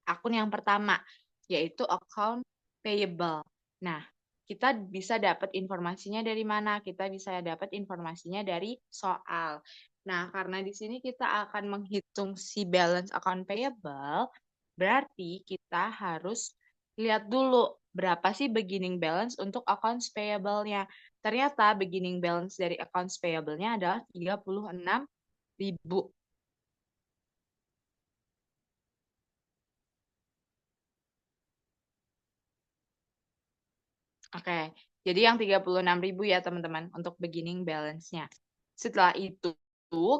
akun yang pertama, yaitu account payable. Nah, kita bisa dapat informasinya dari mana? Kita bisa dapat informasinya dari soal. Nah, karena di sini kita akan menghitung si balance account payable, berarti kita harus lihat dulu berapa sih beginning balance untuk accounts payable-nya. Ternyata beginning balance dari accounts payable-nya adalah 36.000. Oke, jadi yang 36.000 ya teman-teman untuk beginning balance-nya. Setelah itu,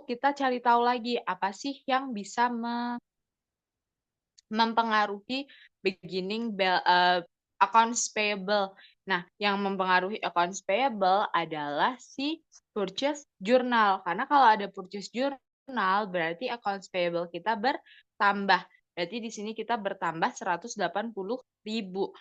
kita cari tahu lagi apa sih yang bisa mempengaruhi beginning accounts payable. Nah, yang mempengaruhi accounts payable adalah si purchase journal. Karena kalau ada purchase journal, berarti accounts payable kita bertambah. Berarti di sini kita bertambah 180.000.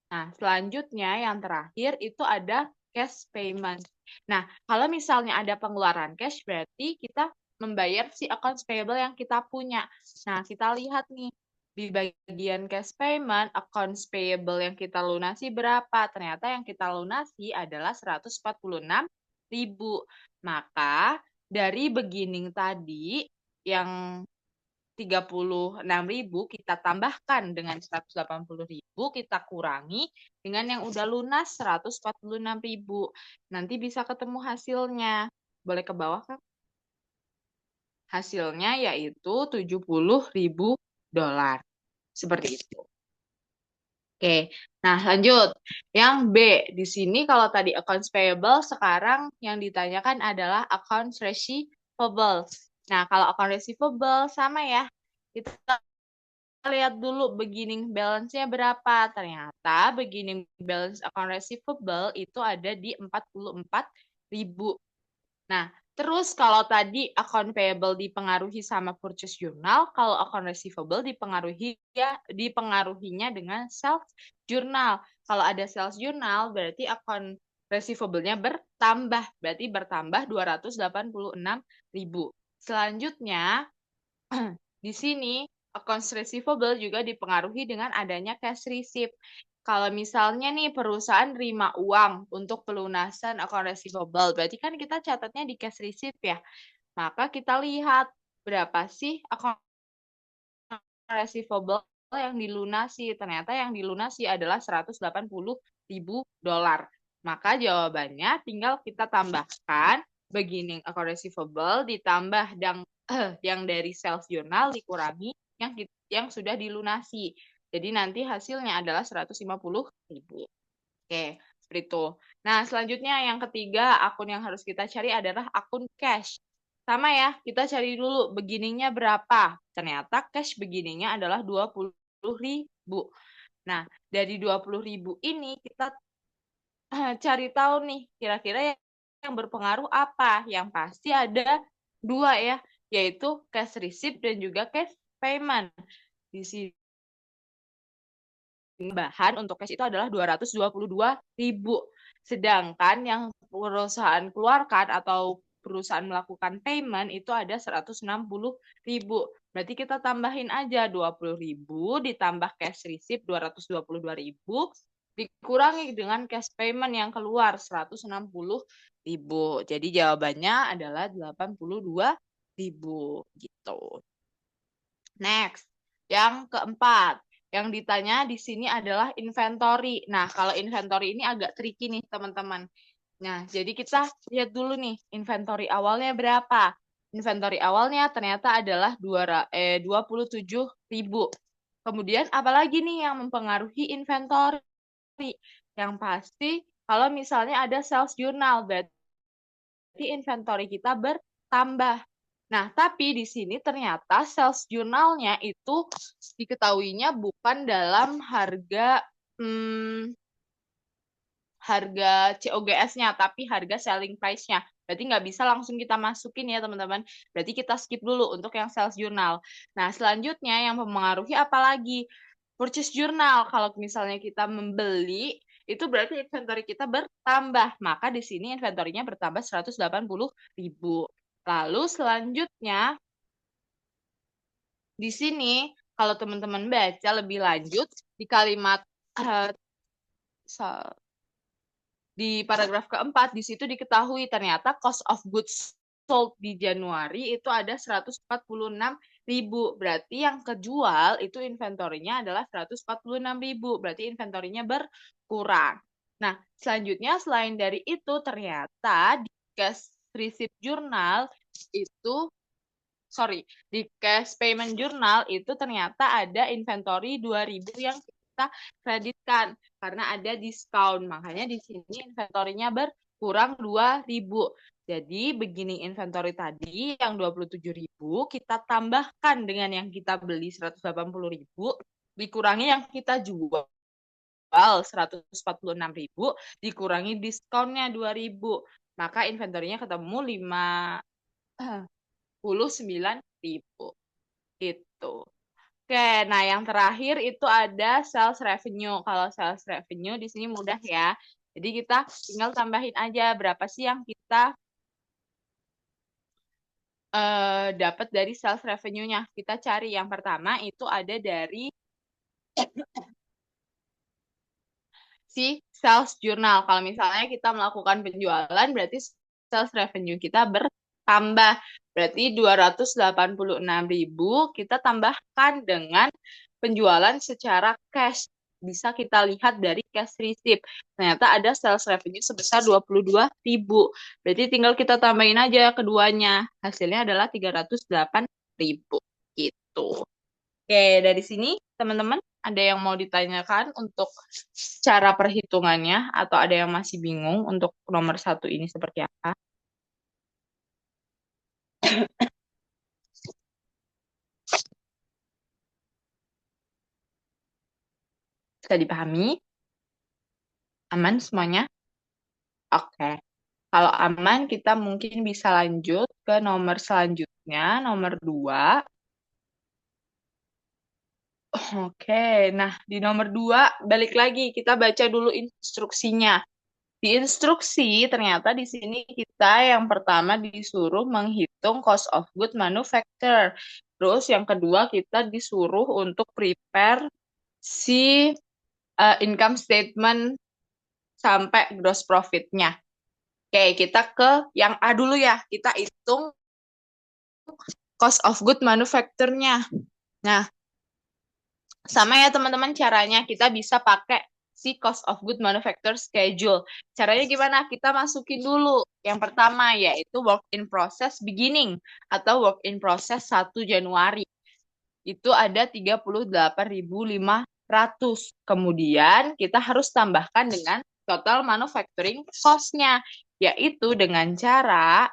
Nah, selanjutnya yang terakhir itu ada cash payment. Nah, kalau misalnya ada pengeluaran cash, berarti kita membayar si accounts payable yang kita punya. Nah, kita lihat nih, di bagian cash payment, accounts payable yang kita lunasi berapa? Ternyata yang kita lunasi adalah 146.000. Maka, dari beginning tadi, yang 36.000 kita tambahkan dengan 180.000, kita kurangi dengan yang udah lunas 146.000. Nanti bisa ketemu hasilnya. Boleh ke bawah, Kak? Hasilnya yaitu $70.000. Seperti itu. Oke, nah lanjut. Yang B, di sini kalau tadi accounts payable, sekarang yang ditanyakan adalah accounts receivable. Nah, kalau account receivable sama ya, kita lihat dulu beginning balance-nya berapa. Ternyata beginning balance account receivable itu ada di 44.000. Nah, terus kalau tadi account payable dipengaruhi sama purchase journal, kalau account receivable dipengaruhinya dengan sales journal. Kalau ada sales journal, berarti account receivable-nya bertambah, berarti bertambah 286.000. Selanjutnya, di sini accounts receivable juga dipengaruhi dengan adanya cash receipt. Kalau misalnya nih perusahaan terima uang untuk pelunasan account receivable, berarti kan kita catatnya di cash receipt ya. Maka kita lihat berapa sih account receivable yang dilunasi. Ternyata yang dilunasi adalah $180.000. Maka jawabannya tinggal kita tambahkan beginning account receivable ditambah yang dari sales journal dikurangi yang sudah dilunasi. Jadi nanti hasilnya adalah 150.000. Oke, seperti itu. Nah, selanjutnya yang ketiga, akun yang harus kita cari adalah akun cash. Sama ya, kita cari dulu beginningnya berapa. Ternyata cash beginningnya adalah 20.000. Nah, dari 20.000 ini kita cari tahu nih, kira-kira yang berpengaruh apa? Yang pasti ada dua ya, yaitu cash receipt dan juga cash payment. Di sini bahan untuk cash itu adalah 222.000. Sedangkan yang perusahaan keluarkan atau perusahaan melakukan payment itu ada 160.000. Berarti kita tambahin aja 20.000 ditambah cash receipt 222.000 dikurangi dengan cash payment yang keluar 160.000. Jadi jawabannya adalah 82.000 gitu. Next, yang keempat. Yang ditanya di sini adalah inventory. Nah, kalau inventory ini agak tricky nih, teman-teman. Nah, jadi kita lihat dulu nih, inventory awalnya berapa? Inventory awalnya ternyata adalah 27.000. Kemudian, apalagi nih yang mempengaruhi inventory? Yang pasti, kalau misalnya ada sales journal, berarti inventory kita bertambah. Nah, tapi di sini ternyata sales journalnya itu diketahuinya bukan dalam harga harga COGS-nya, tapi harga selling price-nya. Berarti nggak bisa langsung kita masukin ya, teman-teman. Berarti kita skip dulu untuk yang sales journal. Nah, selanjutnya yang mempengaruhi apa lagi? Purchase journal. Kalau misalnya kita membeli, itu berarti inventory kita bertambah. Maka di sini inventory-nya bertambah 180.000. Lalu selanjutnya, di sini kalau teman-teman baca lebih lanjut, di kalimat di paragraf keempat, di situ diketahui ternyata cost of goods sold di Januari itu ada 146.000. Berarti yang kejual itu inventorinya adalah 146.000. Berarti inventorinya berkurang. Nah, selanjutnya selain dari itu ternyata di cash receipt journal itu, di cash payment journal itu ternyata ada inventory 2.000 yang kita kreditkan karena ada diskon. Makanya di sini inventorinya berkurang 2.000. Jadi begini inventory tadi yang 27.000 kita tambahkan dengan yang kita beli 180.000 dikurangi yang kita jual 146.000 dikurangi diskonnya 2.000. Maka inventorinya ketemu 59.000. Itu. Oke, nah yang terakhir itu ada sales revenue. Kalau sales revenue di sini mudah ya. Jadi kita tinggal tambahin aja berapa sih yang kita dapat dari sales revenue-nya. Kita cari yang pertama itu ada dari si sales journal. Kalau misalnya kita melakukan penjualan berarti sales revenue kita bertambah. Berarti 286.000 kita tambahkan dengan penjualan secara cash. Bisa kita lihat dari cash receipt. Ternyata ada sales revenue sebesar 22.000. Berarti tinggal kita tambahin aja keduanya. Hasilnya adalah 308.000. Gitu. Oke, dari sini teman-teman ada yang mau ditanyakan untuk cara perhitungannya atau ada yang masih bingung untuk nomor 1 ini seperti apa? Bisa dipahami? Aman semuanya? Oke. Kalau aman, kita mungkin bisa lanjut ke nomor selanjutnya, nomor 2. Oke, nah di nomor 2, balik lagi, kita baca dulu instruksinya. Di instruksi, ternyata di sini kita yang pertama disuruh menghitung cost of good manufacture. Terus yang kedua kita disuruh untuk prepare si income statement sampai gross profit-nya. Oke, kita ke yang A dulu ya. Kita hitung cost of good manufacture-nya. Nah, sama ya teman-teman caranya. Kita bisa pakai si cost of good manufacture schedule. Caranya gimana? Kita masukin dulu. Yang pertama yaitu work in process beginning atau work in process 1 Januari. Itu ada 38.500. Kemudian kita harus tambahkan dengan total manufacturing cost-nya, yaitu dengan cara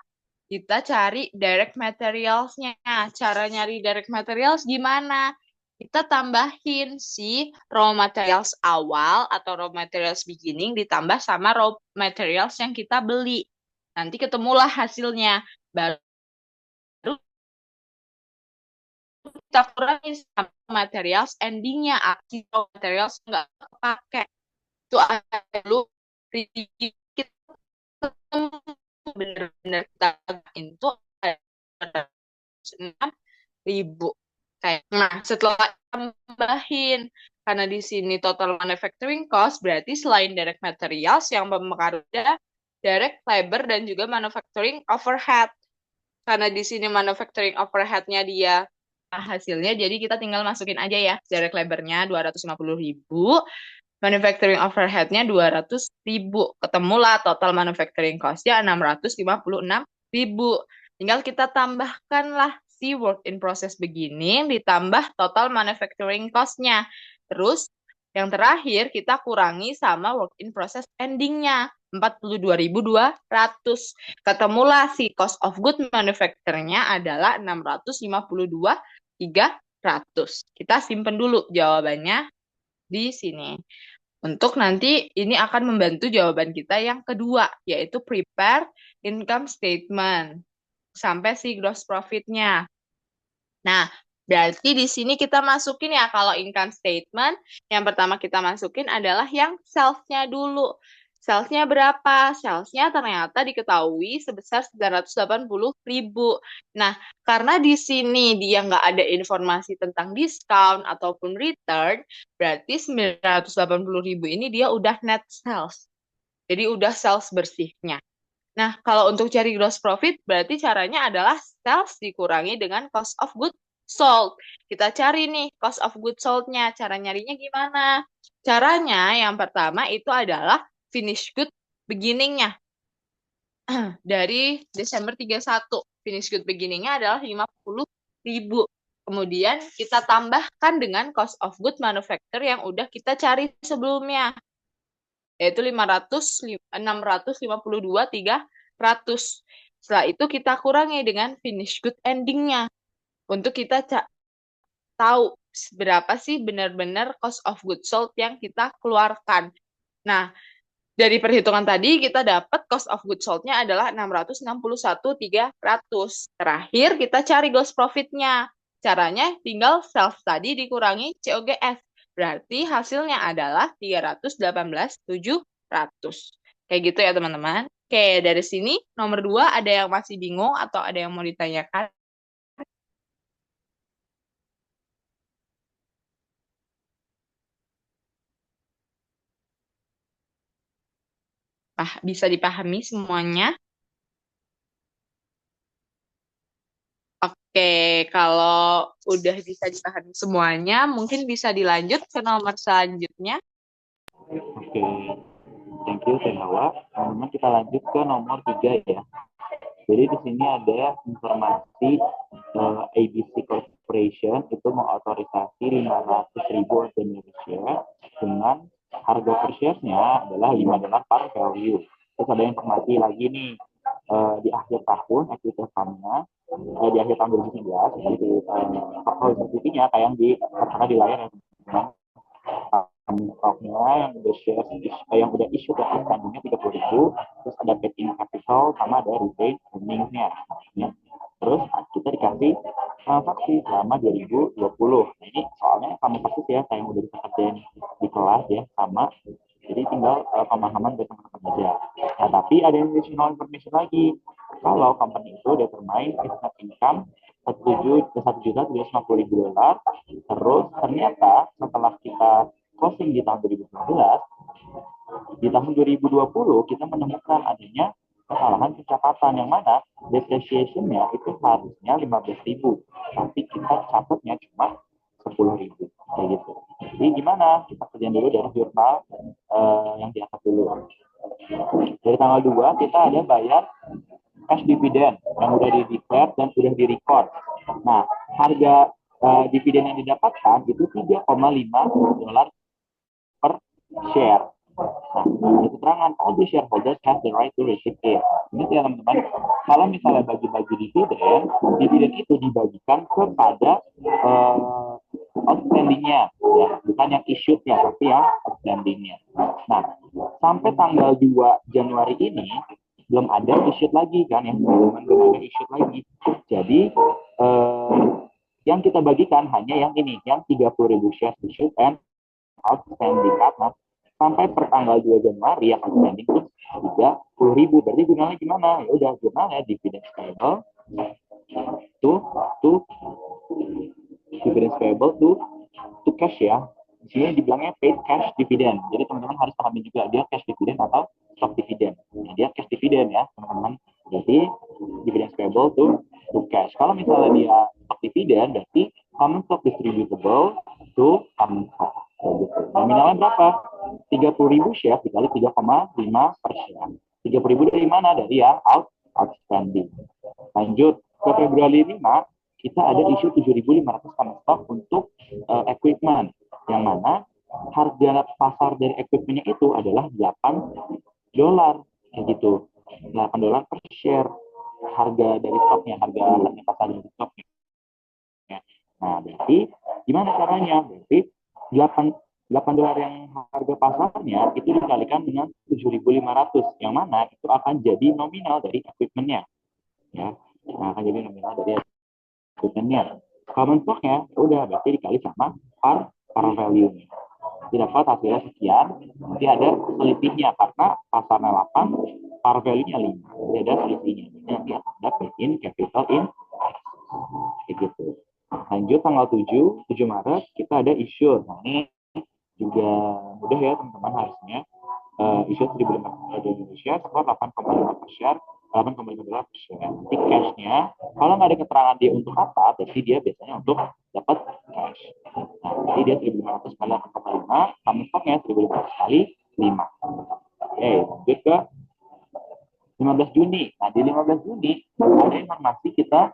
kita cari direct materials-nya. Cara nyari direct materials gimana? kita tambahin si raw materials awal atau raw materials beginning ditambah sama raw materials yang kita beli. Nanti ketemulah hasilnya. Baru kita kurangi sama materials endingnya, raw materials nggak pakai. Itu ada dulu kita benar-benar kita itu ada 6.000. Nah, setelah tambahin, karena di sini total manufacturing cost, berarti selain direct materials yang mempengaruhi ada direct labor dan juga manufacturing overhead. Karena di sini manufacturing overhead-nya dia hasilnya, jadi kita tinggal masukin aja ya, direct labor-nya 250.000, manufacturing overhead-nya 200.000. Ketemulah total manufacturing cost-nya 656.000. Tinggal kita tambahkanlah si work in process beginning ditambah total manufacturing cost-nya. Terus yang terakhir kita kurangi sama work in process ending-nya 42.200. Ketemulah si cost of good manufacture-nya adalah 652.300. Kita simpen dulu jawabannya di sini. Untuk nanti ini akan membantu jawaban kita yang kedua, yaitu prepare income statement sampai si gross profit-nya. Nah, berarti di sini kita masukin ya, kalau income statement, yang pertama kita masukin adalah yang sales-nya dulu. Sales-nya berapa? Sales-nya ternyata diketahui sebesar 980.000. Nah, karena di sini dia nggak ada informasi tentang diskon ataupun return, berarti 980.000 ini dia udah net sales. Jadi udah sales bersihnya. Nah, kalau untuk cari gross profit, berarti caranya adalah sales dikurangi dengan cost of goods sold. Kita cari nih cost of goods sold-nya. Cara nyarinya gimana? Caranya yang pertama itu adalah finished good beginning-nya. Dari Desember 31, finished good beginning-nya adalah 50.000. Kemudian kita tambahkan dengan cost of goods manufacture yang udah kita cari sebelumnya, yaitu 652.300. Setelah itu kita kurangi dengan finish good ending-nya untuk kita tahu berapa sih benar-benar cost of goods sold yang kita keluarkan. Nah, dari perhitungan tadi kita dapat cost of goods sold-nya adalah 661.300. Terakhir kita cari gross profit-nya. Caranya tinggal sales tadi dikurangi COGS. Berarti hasilnya adalah 318.700. Kayak gitu ya teman-teman. Oke, dari sini nomor 2 ada yang masih bingung atau ada yang mau ditanyakan? Bisa dipahami semuanya? Oke, kalau udah bisa dipahami semuanya, mungkin bisa dilanjut ke nomor selanjutnya. Oke, thank you Teh Hawa. Teman-teman kita lanjut ke nomor 3 ya. Jadi di sini ada informasi ABC Corporation itu mengautorisasi 500.000 ordinary share dengan harga per share-nya adalah $5 per value. Terus ada informasi lagi nih, di akhir tahun equity fund-nya di akhir tahun 2019 jadi equity-nya kayak yang dikatakan di layar ya teman-teman. Stoknya yang udah share yang udah issue ke outstandingnya 30.000, terus ada paid in capital sama ada retained earnings-nya. Terus kita dikasih transaksi selama 2020. Nah, ini soalnya kamu persis ya, saya yang udah bisa kerjain di kelas ya, sama. Jadi tinggal pemahaman dari teman-teman aja. Nah, tapi ada additional information lagi. Kalau company itu determine business income $1.750.000, terus ternyata setelah kita closing di tahun 2019, di tahun 2020 kita menemukan adanya kesalahan pencatatan yang mana depreciation-nya itu harusnya 15.000, tapi kita catatnya cuma 10.000 kayak gitu. Jadi gimana? Kita kerjain dulu dari jurnal yang di atas dulu. Dari tanggal 2 kita ada bayar cash dividend yang udah di-declare dan udah di-record. Nah, harga dividen yang didapatkan itu $3,5 per share. Nah, ada keterangan all the shareholders have the right to receive it. Ini ya teman-teman, kalau misalnya bagi-bagi dividen itu dibagikan kepada outstanding-nya, ya, bukan yang issued-nya, tapi yang outstanding-nya. Nah, sampai tanggal 2 Januari ini belum ada issued lagi kan, yang belum ada issued lagi. Jadi yang kita bagikan hanya yang ini, yang 30.000 shares issued and outstanding, karena sampai per tanggal 2 Januari yang outstanding itu 30.000. Berarti jurnalnya gimana? Ya udah, jurnalnya dividend payable to dividend payable to cash ya. Di sini dibilangnya paid cash dividend. Jadi teman-teman harus pahami juga dia cash dividend atau stock dividend. Nah, dia cash dividend ya, teman-teman. Jadi dividend payable to cash. Kalau misalnya dia stock dividend, berarti common stock distributable to common stock. Gitu. Nominalnya berapa? 30.000 share dikali 3,5 per share. 30.000 dari mana? Dari yang outstanding. Lanjut ke Februari 5, kita ada isu 7.500 common stock untuk equipment, yang mana harga pasar dari equipmentnya itu adalah $8, kayak gitu. $8 per share harga dari stoknya, harga pasar dari stoknya. Nah, berarti gimana caranya? Berarti $8 yang harga pasarnya itu dikalikan dengan 7.500, yang mana itu akan jadi nominal dari equipmentnya, ya. Nah, akan jadi nominal dari equipmentnya. Common stock-nya udah berarti dikali sama par value-nya. Didapat hasilnya sekian, nanti ada selisihnya karena pasarnya 8, par value-nya 5. Jadi ada selisihnya. Nanti ada paid in capital in kayak gitu. Lanjut tanggal 7 Maret kita ada issue. Nah, ini juga mudah ya teman-teman harusnya. Issue 1.500 di Indonesia skor 8,5 per share, $8,5 per share. Nanti cash-nya kalau nggak ada keterangan dia untuk apa, berarti dia biasanya untuk dapat cash. Nah, jadi dia 1.500 kali 8,5, common stock-nya 1.500 kali 5. Oke, lanjut ke 15 Juni. Nah, di 15 Juni ada informasi kita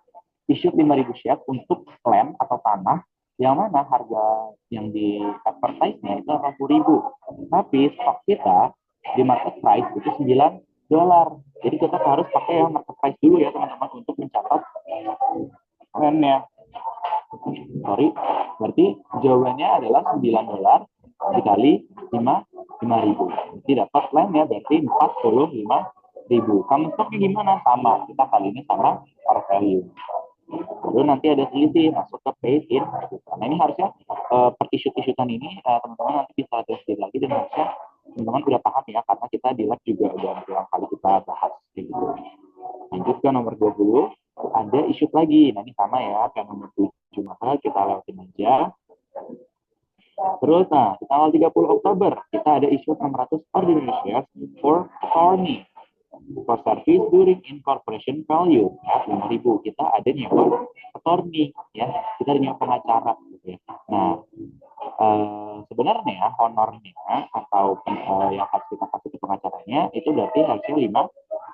issue 5.000 share untuk land atau tanah, yang mana harga yang di advertise-nya itu 80.000. Tapi stok kita di market price itu $9. Jadi kita harus pakai yang market price dulu ya teman-teman untuk mencatat land-nya. Sorry, berarti jawabannya adalah $9 dikali 5.000. Jadi dapat land-nya berarti 45.000. Common stock-nya gimana? Sama, kita kali ini sama par value. Lalu nanti ada selisih masuk ke paid in. Nah, ini harusnya per issue-issuean ini teman-teman nanti bisa lihat lagi, dan harusnya teman-teman udah paham ya, karena kita di lab juga udah berulang kali kita bahas gitu. Lanjut ke nomor 20, ada issue lagi. Nah, ini sama ya, kayak nomor 7, maka kita lewatin aja. Terus, nah, di tanggal 30 Oktober, kita ada issue 600 ordinary shares for attorney. For service during incorporation value, ya, 5.000. Kita ada nyewa attorney, ya, kita ada nyewa pengacara. Gitu ya. Nah, sebenarnya honornya atau yang harus kita kasih ke pengacaranya itu berarti harusnya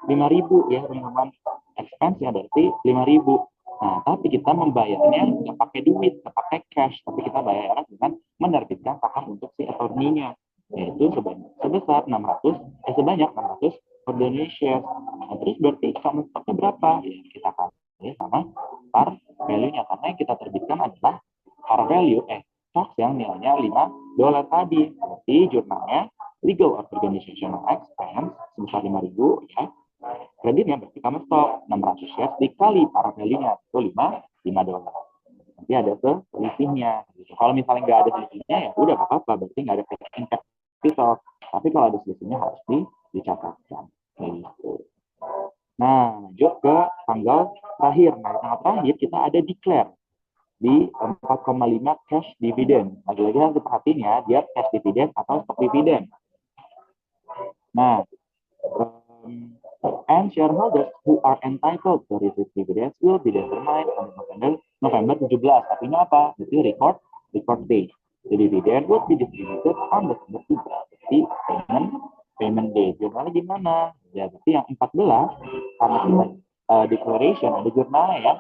5.000 ya teman-teman. Expense-nya berarti 5.000. Nah, tapi kita membayarnya nggak pakai duit, nggak pakai cash, tapi kita bayar dengan menerbitkan saham untuk si attorney-nya, yaitu sebanyak 600 ordinary shares. Nah, terus berarti common stock-nya berapa? Ya, kita kasih sama par value-nya, karena yang kita terbitkan adalah par value stocks yang nilainya $5 tadi. Berarti jurnalnya legal or organizational expense sebesar 5.000 ya. Kreditnya berarti common stock 600 shares dikali par value-nya itu $5. Nanti ada selisihnya. Gitu. Kalau misalnya nggak ada selisihnya ya udah nggak apa-apa, berarti nggak ada capital. Tapi kalau ada selisihnya harus dicatatkan. Gitu. Nah, lanjut ke tanggal terakhir. Nah, di tanggal terakhir kita ada declare di 4,5 cash dividend. Lagi-lagi harus diperhatiin ya, dia cash dividend atau stock dividend. Nah, and shareholders who are entitled to receive dividends will be determined on November 17. Artinya apa? Jadi record date. The dividend will be distributed on December 3. Jadi payment date. Jurnalnya gimana? Ya, berarti yang 14 karena kita declaration ada jurnalnya ya.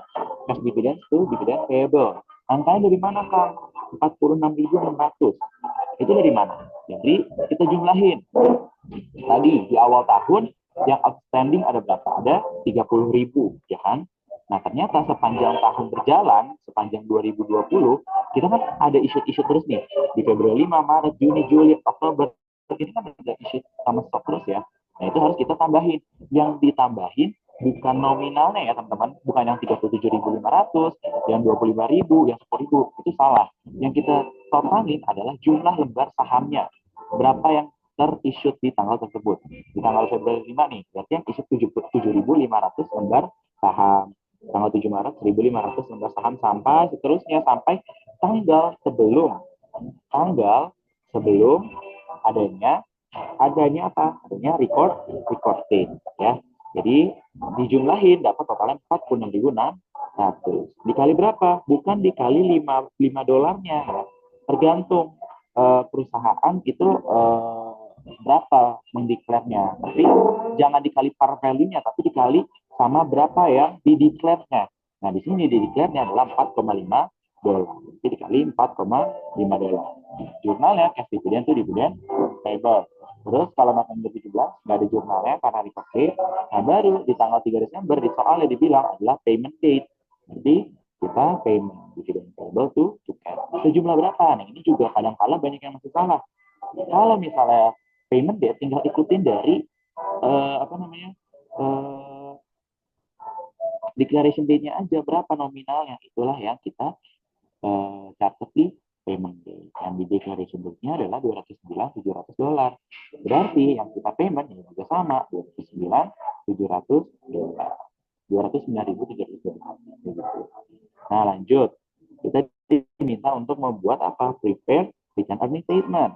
Cash dividends to dividend payable. Angkanya dari mana, Kang? 46.600. Itu dari mana? Jadi kita jumlahin. Tadi di awal tahun yang outstanding ada berapa? Ada 30.000, ya kan? Nah, ternyata sepanjang tahun berjalan, sepanjang 2020, kita kan ada isu-isu terus nih. Di Februari, Maret, Juni, Juli, Oktober, ini kan ada isu sama stok terus ya. Nah, itu harus kita tambahin. Yang ditambahin bukan nominalnya ya, teman-teman. Bukan yang 37.500, yang 25.000, yang 10.000. Itu salah. Yang kita totalin adalah jumlah lembar sahamnya. Berapa yang terisu di tanggal tersebut. Di tanggal Februari 5 nih, berarti yang isi 7.500 lembar saham. Tanggal 7 Maret 1.500 lembar saham sampai seterusnya sampai tanggal sebelum adanya apa? Adanya record date ya. Jadi dijumlahin dapat totalnya 46.600. Dikali berapa? Bukan dikali 5 dolarnya ya. Tergantung perusahaan itu berapa mendeklarnya. Tapi jangan dikali par value-nya, tapi dikali sama berapa yang dideklarnya. Nah, di sini dideklarnya adalah 4,5 dolar. Jadi dikali 4,5 dolar. Jurnalnya cash dividend itu dividend payable. Terus kalau November 17 nggak ada jurnalnya karena recovery. Nah, baru di tanggal 3 Desember di soalnya dibilang adalah payment date. Jadi kita payment dividend payable to cash. Sejumlah berapa? Nah, ini juga kadang-kala banyak yang masih salah. Kalau misalnya payment date tinggal ikutin dari declaration date-nya aja berapa nominalnya, itulah yang kita catat di payment date. Yang di declaration date-nya adalah 209.700 dolar. Berarti yang kita payment ini juga sama, 209.700 dolar. 209.300 dolar. Nah, lanjut. Kita diminta untuk membuat apa? Prepare return earning statement.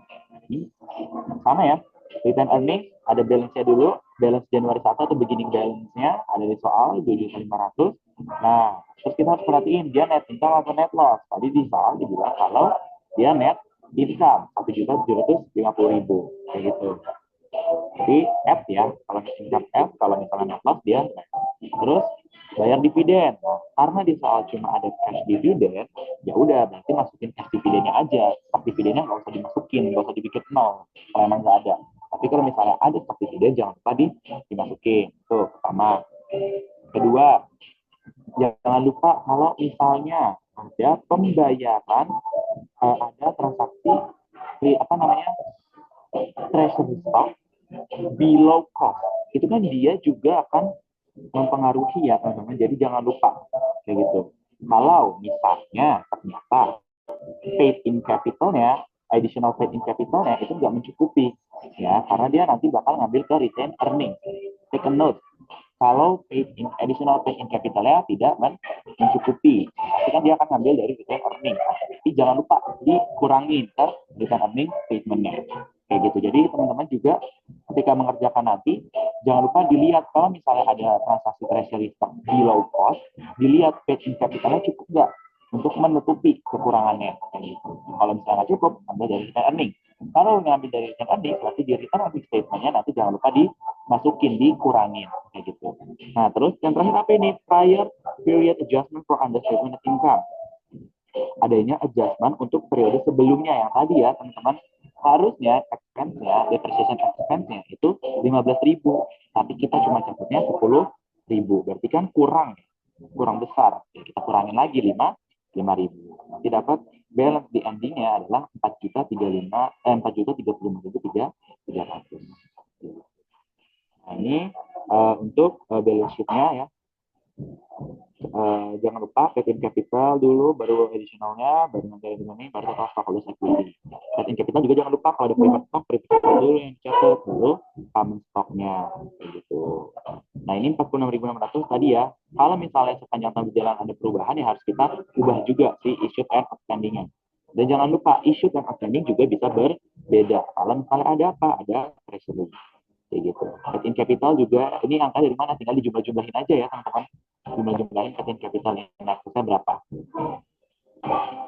Sama ya. Return earning ada balance-nya dulu, balance Januari 1 atau beginning balance-nya ada di soal 7.500. Nah, terus kita harus perhatiin dia net income atau net loss. Tadi di soal dibilang kalau dia net income 1.750.000 kayak gitu. Jadi F ya, kalau net income F, kalau misalnya net loss dia net. Terus bayar dividen. Nah, karena di soal cuma ada cash dividen, ya udah berarti masukin cash dividennya aja. Stok dividennya nggak usah dimasukin, nggak usah dibikin nol kalau emang nggak ada. Tapi kalau misalnya ada stok dividen, jangan lupa dimasukin. Itu pertama. Kedua, jangan lupa kalau misalnya ada pembayaran, ada transaksi treasury stock below cost. Itu kan dia juga akan mempengaruhi ya teman-teman. Jadi jangan lupa kayak gitu. Kalau misalnya ternyata paid in capitalnya, additional paid in capitalnya itu nggak mencukupi ya, karena dia nanti bakal ngambil ke retain earning. Take a note. Kalau additional paid in capitalnya tidak mencukupi, tapi kan dia akan ngambil dari retain earning. Tapi jangan lupa dikurangin ke retain earning statementnya. Kayak gitu. Jadi teman-teman juga ketika mengerjakan nanti, jangan lupa dilihat kalau misalnya ada transaksi treasury stock below cost, dilihat paid in capitalnya cukup nggak untuk menutupi kekurangannya. Gitu. Kalau misalnya nggak cukup, ambil dari retain earning. Kalau ngambil dari retain earning, berarti di retain earning statementnya nanti jangan lupa dimasukin, dikurangin. Kayak gitu. Nah, terus yang terakhir apa ini? Prior period adjustment for understatement net income. Adanya adjustment untuk periode sebelumnya yang tadi ya, teman-teman. Harusnya expense-nya, depreciation expense-nya itu 15.000, tapi kita cuma catatnya 10.000. Berarti kan kurang besar. Ya, kita kurangin lagi 5.000. Nanti dapat balance di ending-nya adalah 4.035.300. Nah, ini untuk balance sheet-nya ya. Jangan lupa paid in capital dulu, baru additionalnya, baru nanti ini, baru total stockholders equity. Paid in capital juga jangan lupa kalau ada preferred stock dulu yang dicatat dulu common stock-nya gitu. Nah, ini 46.600 tadi ya. Kalau misalnya sepanjang tahun berjalan ada perubahan, ya harus kita ubah juga si issued and outstanding-nya. Dan jangan lupa issued and outstanding juga bisa berbeda. Kalau misalnya ada apa? Ada treasury. Kayak gitu. Paid in capital juga, ini angka dari mana? Tinggal dijumlah-jumlahin aja ya teman-teman. Jumlah-jumlahin paid in capital yang naiknya berapa.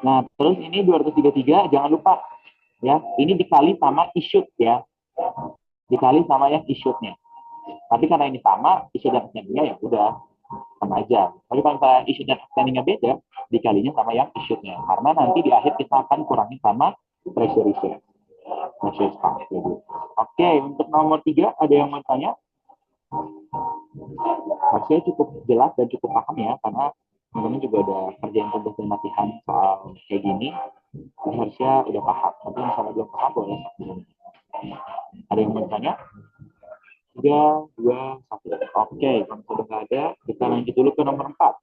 Nah, terus ini 233, jangan lupa ya, ini dikali sama issued ya. Dikali sama yang issued-nya. Tapi karena ini sama, issued dan outstanding-nya ya udah sama aja. Tapi kalau misalnya issued dan outstanding-nya beda, dikalinya sama yang issued-nya. Karena nanti di akhir kita akan kurangi sama treasury share. Oke, untuk nomor 3 ada yang mau tanya? harusnya cukup jelas dan cukup paham ya, karena teman-teman juga udah kerjain tugas dan latihan soal kayak gini, jadi harusnya udah paham. Tapi misalnya belum paham boleh. Ada yang mau bertanya? 3, 2, 1. Oke, kalau sudah nggak ada, kita lanjut dulu ke nomor 4.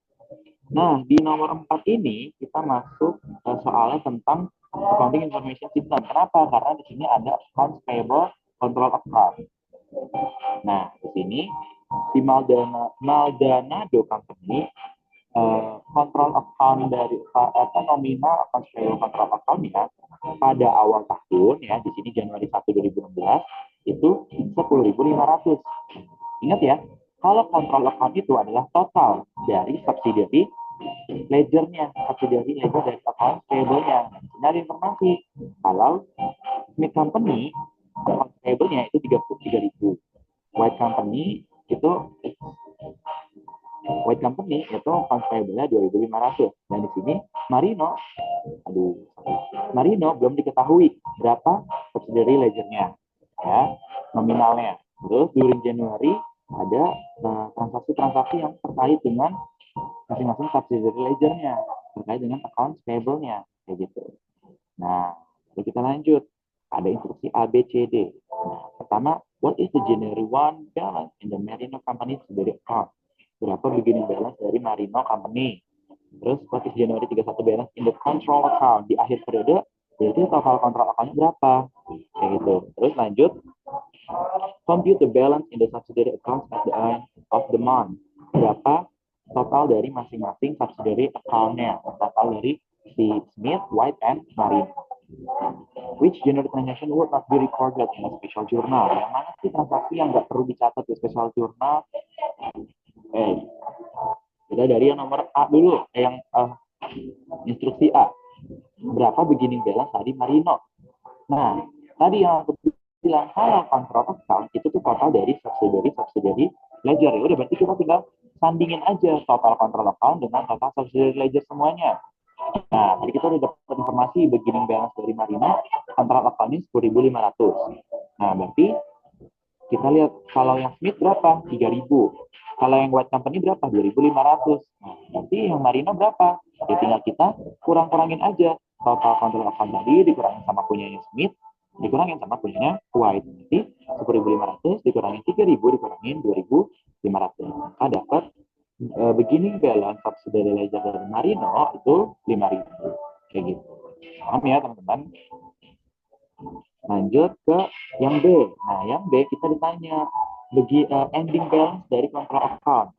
Nah, di nomor 4 ini kita masuk soalnya tentang accounting information system. Kenapa? Karena di sini ada accounts payable control account. Nah, di sini di Maldonado Company control account dari nominal accounts payable control account ya pada awal tahun ya, di sini Januari 1 2016 itu 10.500. Ingat ya, kalau control account itu adalah total dari subsidiary ledgernya, subsidiary ledger dari account payable-nya. Nah, ada informasi kalau Smith Company account payable-nya itu 33.000. White Company itu account payable-nya 2.500. Dan di sini Marino belum diketahui berapa subsidiary ledger-nya ya, nominalnya. Terus during Januari ada transaksi-transaksi yang terkait dengan masing-masing subsidiary ledger-nya, terkait dengan account payable-nya kayak gitu. Nah, jadi kita lanjut. Ada instruksi A, B, C, D. Nah, pertama, what is the January 1 balance in the Marino Company subsidiary account? Berapa beginning balance dari Marino Company? Terus, what is January 31 balance in the control account? Di akhir periode, berarti total control account berapa? Kayak gitu. Terus lanjut, compute the balance in the subsidiary accounts at the end of the month. Berapa total dari masing-masing subsidiary account-nya? Total dari si Smith, White, and Marino. Which January transaction would not be recorded in a special journal? Yang mana sih transaksi yang nggak perlu dicatat di special journal? Kita dari yang nomor A dulu, yang instruksi A. Berapa beginning balance dari Marino? Nah, tadi yang aku bilang, kalau control account itu tuh total dari subsidiary ledger. Ya udah, berarti kita tinggal sandingin aja total control account dengan total subsidiary ledger semuanya. Nah, tadi kita udah dapat informasi beginning balance dari Marino, control account ini 10.500. Nah, berarti kita lihat kalau yang Smith berapa? 3.000. Kalau yang White Company berapa? 2.500. Nah, berarti yang Marino berapa? Ya tinggal kita kurang-kurangin aja. Total control account tadi dikurangin sama punyanya Smith, dikurangin sama punyanya White. Jadi 10.500 dikurangin 3.000 dikurangin 2.500. Maka dapat beginning balance subsidiary ledger dari Marino itu 5.000. Kayak gitu. Paham ya teman-teman? Lanjut ke yang B. Nah, yang B kita ditanya ending balance dari control account.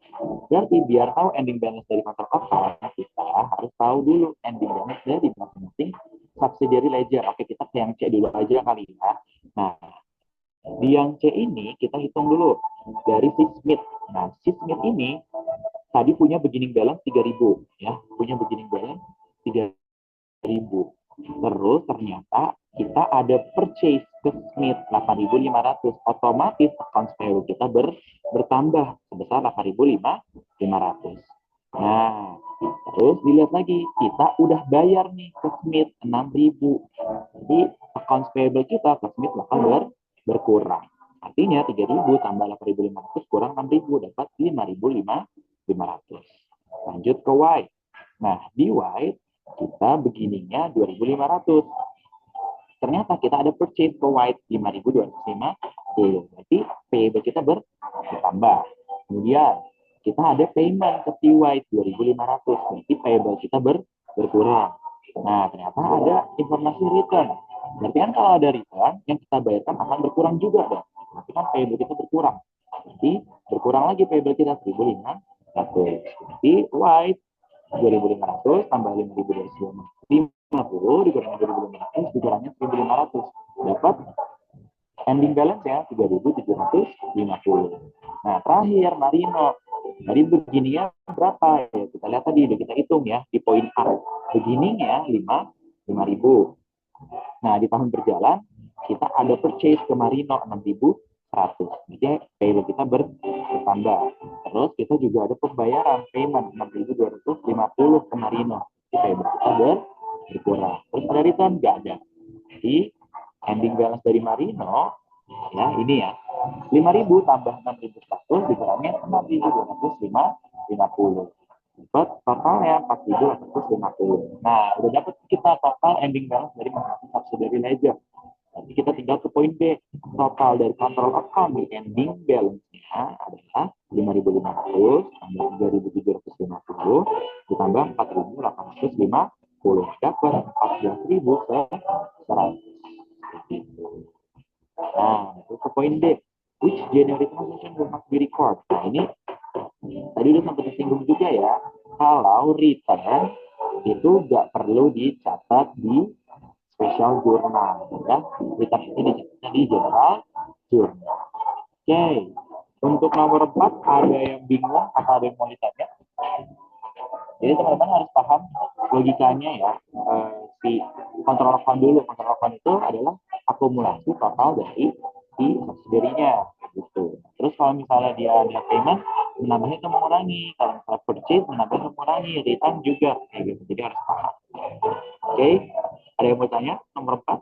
Berarti biar tahu ending balance dari control account, kita harus tahu dulu ending balance dari masing-masing subsidiary ledger. Oke, kita ke yang C dulu aja kali ya. Nah, di yang C ini kita hitung dulu dari si Smith. Nah, si Smith ini tadi punya beginning balance 3.000 ya, punya beginning balance 3.000. Terus ternyata kita ada purchase ke Smith 8.500, otomatis accounts payable kita bertambah sebesar 8.500. Nah, terus dilihat lagi, kita udah bayar nih ke Smith 6.000. Jadi accounts payable kita ke Smith bakal berkurang. Artinya 3.000 tambah 8.500 kurang 6.000, dapat 5.500. Lanjut ke White. Nah, di White kita beginningnya 2.500. Ternyata kita ada purchase ke White 5.250. Berarti payable kita bertambah. Kemudian kita ada payment ke si White 2.500. Berarti payable kita berkurang. Nah, ternyata ada informasi return. Berarti kan kalau ada return, yang kita bayarkan akan berkurang juga dong. Berarti kan payable kita berkurang. Berarti berkurang lagi payable kita 1.500. Berarti White 2.500 tambah 5.250 dikurangi 2.500 dikurangi 1.500, dapat ending balance ya 3.750. Nah, terakhir Marino tadi begininya berapa ya, kita lihat tadi, kita hitung ya di poin A, beginningnya 5.000. Nah, di tahun berjalan kita ada purchase ke Marino 6.100. Jadi payable kita bertambah. Terus kita juga ada pembayaran payment 6.250 ke Marino. Jadi payable kita berkurang. Terus ada return nggak ada. Jadi ending balance dari Marino ya ini ya. 5.000 tambah 6.100 dikurangi 6.250. Dapat totalnya 4.850. Nah, udah dapat kita total ending balance dari masing-masing subsidiary ledger. Nanti kita tinggal ke poin B. Total dari control account di ending balance-nya adalah 5.500 tambah 3.750 ditambah 4.850. Dapat 14.100. Gitu. Nah, itu ke poin D. Which January transaction will not be record? Nah, ini tadi udah sempat disinggung juga ya. Kalau return itu nggak perlu dicatat di special journal. Ya. Return itu dicatatnya di general journal. Oke. Untuk nomor 4, ada yang bingung atau ada yang mau ditanya? Jadi teman-teman harus paham logikanya ya. Si kontrol account dulu. Kontrol account itu adalah akumulasi total dari si subsidiary-nya. Gitu. Terus kalau misalnya dia ada payment, menambahnya atau mengurangi. Kalau misalnya purchase, menambahnya atau mengurangi. Return juga. Kayak gitu. Jadi harus paham. Oke. Ada yang mau tanya? Nomor 4.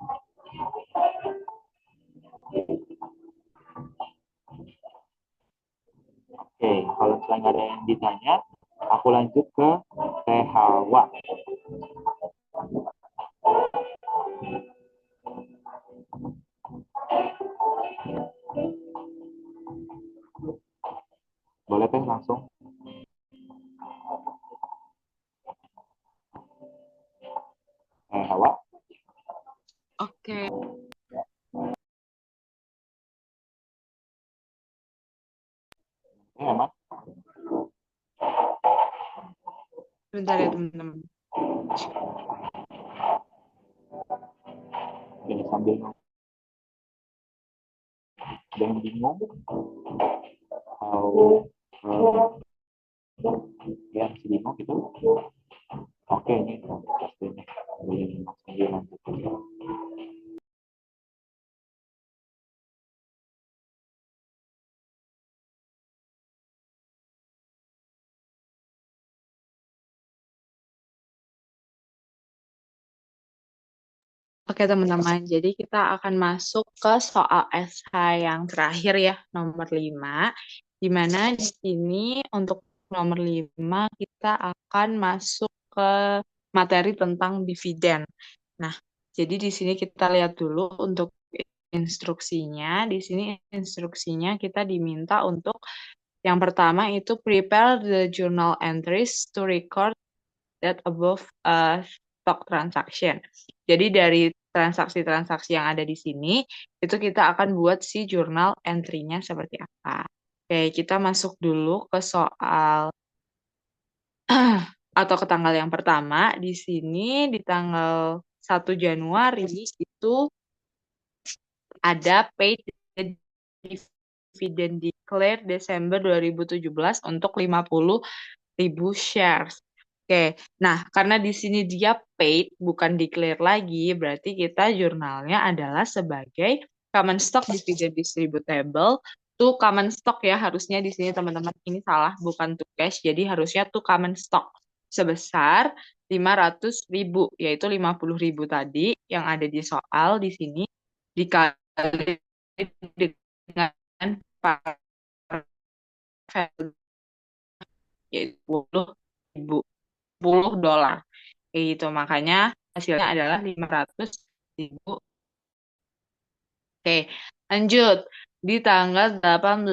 Oke. Kalau misalnya ada yang ditanya, aku lanjut ke Teh Hawa. Boleh Teh langsung? Teh Hawa? Oke. Ya, Mas. Bentar ya teman-teman. Jadi sambil dan bingung atau ya masih bingung gitu. Oke, ini pasti nih. Boleh lanjut. Oke teman-teman, jadi kita akan masuk ke soal SH yang terakhir ya, nomor 5. Di mana di sini untuk nomor 5 kita akan masuk ke materi tentang dividen. Nah, jadi di sini kita lihat dulu untuk instruksinya. Di sini instruksinya kita diminta untuk yang pertama itu prepare the journal entries to record that above stock transaction. Jadi dari transaksi-transaksi yang ada di sini, itu kita akan buat si jurnal entry-nya seperti apa. Oke, kita masuk dulu ke soal atau ke tanggal yang pertama. Di sini di tanggal 1 Januari itu ada paid dividend declare Desember 2017 untuk 50.000 shares. Oke, nah karena di sini dia paid bukan declare lagi, berarti kita jurnalnya adalah sebagai common stock dividend distributable to common stock ya, harusnya di sini teman-teman ini salah, bukan to cash, jadi harusnya to common stock sebesar 500.000, yaitu 50.000 tadi yang ada di soal di sini dikali dengan par value yaitu 10.000 $10. Kayak gitu. Makanya hasilnya adalah 500.000. Oke, lanjut. Di tanggal 18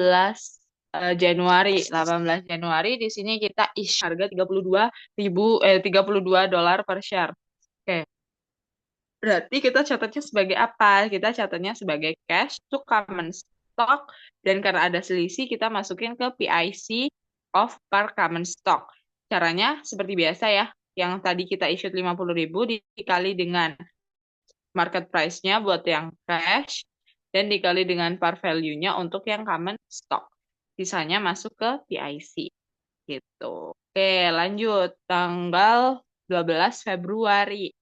Januari. 18 Januari di sini kita issue harga 32 dolar per share. Oke. Berarti kita catatnya sebagai apa? Kita catatnya sebagai cash to common stock, dan karena ada selisih kita masukin ke PIC of per common stock. Caranya seperti biasa ya, yang tadi kita issue 50.000 dikali dengan market price-nya buat yang cash, dan dikali dengan par value-nya untuk yang common stock. Sisanya masuk ke PIC. Gitu. Oke, lanjut. Tanggal 12 Februari.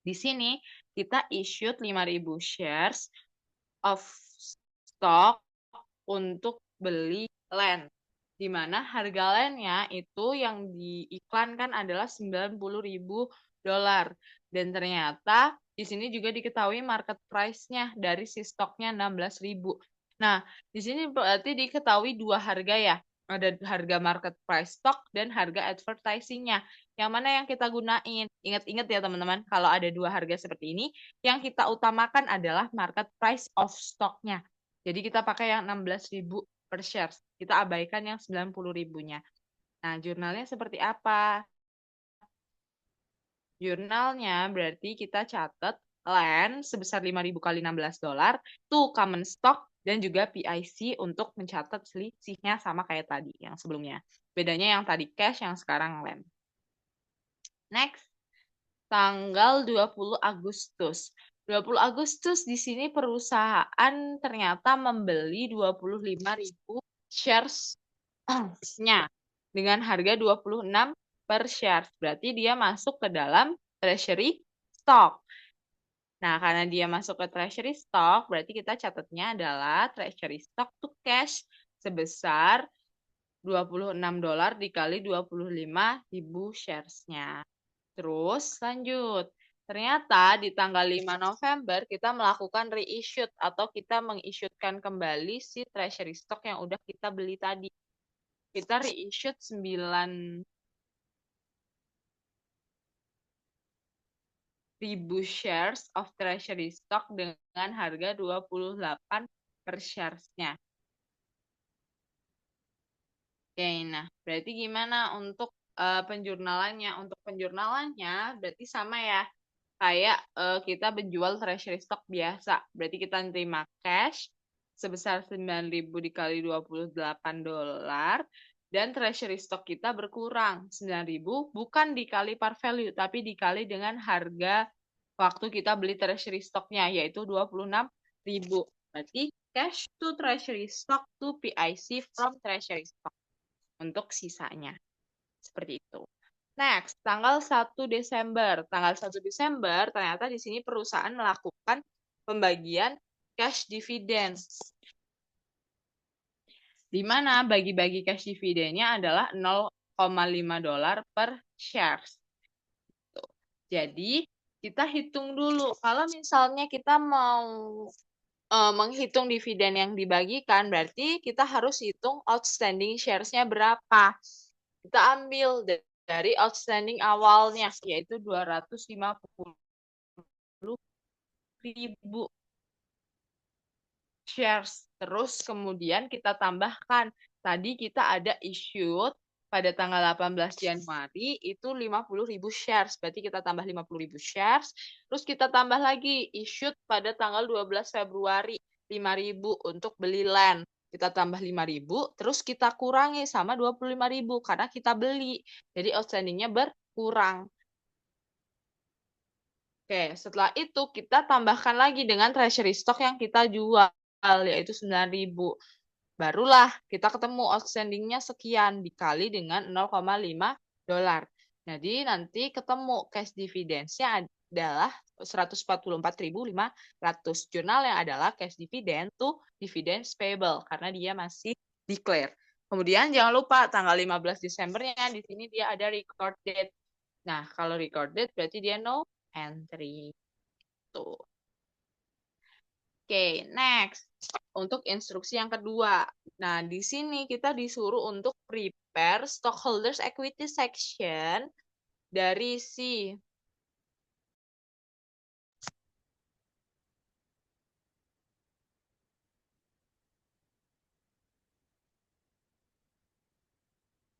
Di sini kita issued 5.000 shares of stock untuk beli land. Di mana harga landnya itu yang diiklankan adalah 90.000 dolar. Dan ternyata di sini juga diketahui market price-nya dari si stoknya 16.000. Nah, di sini berarti diketahui dua harga ya. Ada harga market price stock dan harga advertisingnya. Yang mana yang kita gunain? Ingat-ingat ya teman-teman, kalau ada dua harga seperti ini, yang kita utamakan adalah market price of stock-nya. Jadi kita pakai yang 16.000 per share. Kita abaikan yang 90.000-nya. Nah, jurnalnya seperti apa? Jurnalnya berarti kita catat land sebesar 5.000 kali $16, tuh common stock dan juga PIC untuk mencatat selisihnya sama kayak tadi yang sebelumnya. Bedanya yang tadi cash, yang sekarang land. Next, tanggal 20 Agustus. 20 Agustus di sini perusahaan ternyata membeli 25.000 shares-nya dengan harga 26 per share. Berarti dia masuk ke dalam treasury stock. Nah, karena dia masuk ke treasury stock, berarti kita catatnya adalah treasury stock to cash sebesar $26 dikali 25.000 shares-nya. Terus lanjut. Ternyata di tanggal 5 November kita melakukan reissue atau kita mengissuekan kembali si treasury stock yang udah kita beli tadi. Kita reissue 9.000 shares of treasury stock dengan harga 28 per shares-nya. Oke, nah berarti gimana untuk penjurnalannya? Untuk penjurnalannya berarti sama ya, kayak kita menjual treasury stock biasa. Berarti kita terima cash sebesar 9.000 dikali $28 dan treasury stock kita berkurang 9.000 bukan dikali par value tapi dikali dengan harga waktu kita beli treasury stocknya yaitu 26.000. Berarti cash to treasury stock to PIC from treasury stock untuk sisanya. Seperti itu. Next, tanggal 1 Desember. Tanggal 1 Desember ternyata di sini perusahaan melakukan pembagian cash dividend. Di mana bagi-bagi cash dividennya adalah $0,5 per shares. Jadi, kita hitung dulu. Kalau misalnya kita mau menghitung dividen yang dibagikan, berarti kita harus hitung outstanding shares-nya berapa. Kita ambil dari outstanding awalnya, yaitu 250.000 shares. Terus kemudian kita tambahkan, tadi kita ada issued pada tanggal 18 Januari itu 50.000 shares. Berarti kita tambah 50.000 shares. Terus kita tambah lagi issued pada tanggal 12 Februari 5.000 untuk beli land. Kita tambah 5.000, terus kita kurangi sama 25.000 karena kita beli. Jadi outstanding-nya berkurang. Oke, setelah itu kita tambahkan lagi dengan treasury stock yang kita jual, yaitu 9.000. Barulah kita ketemu outstanding-nya sekian dikali dengan $0,5. Jadi nanti ketemu cash dividends-nya adalah 144.500. Jurnal yang adalah cash dividend to dividends payable karena dia masih declare. Kemudian jangan lupa tanggal 15 Desembernya di sini dia ada record date. Nah, kalau record date berarti dia no entry. Tuh. Oke, next. Untuk instruksi yang kedua. Nah, di sini kita disuruh untuk prepare stockholders equity section dari si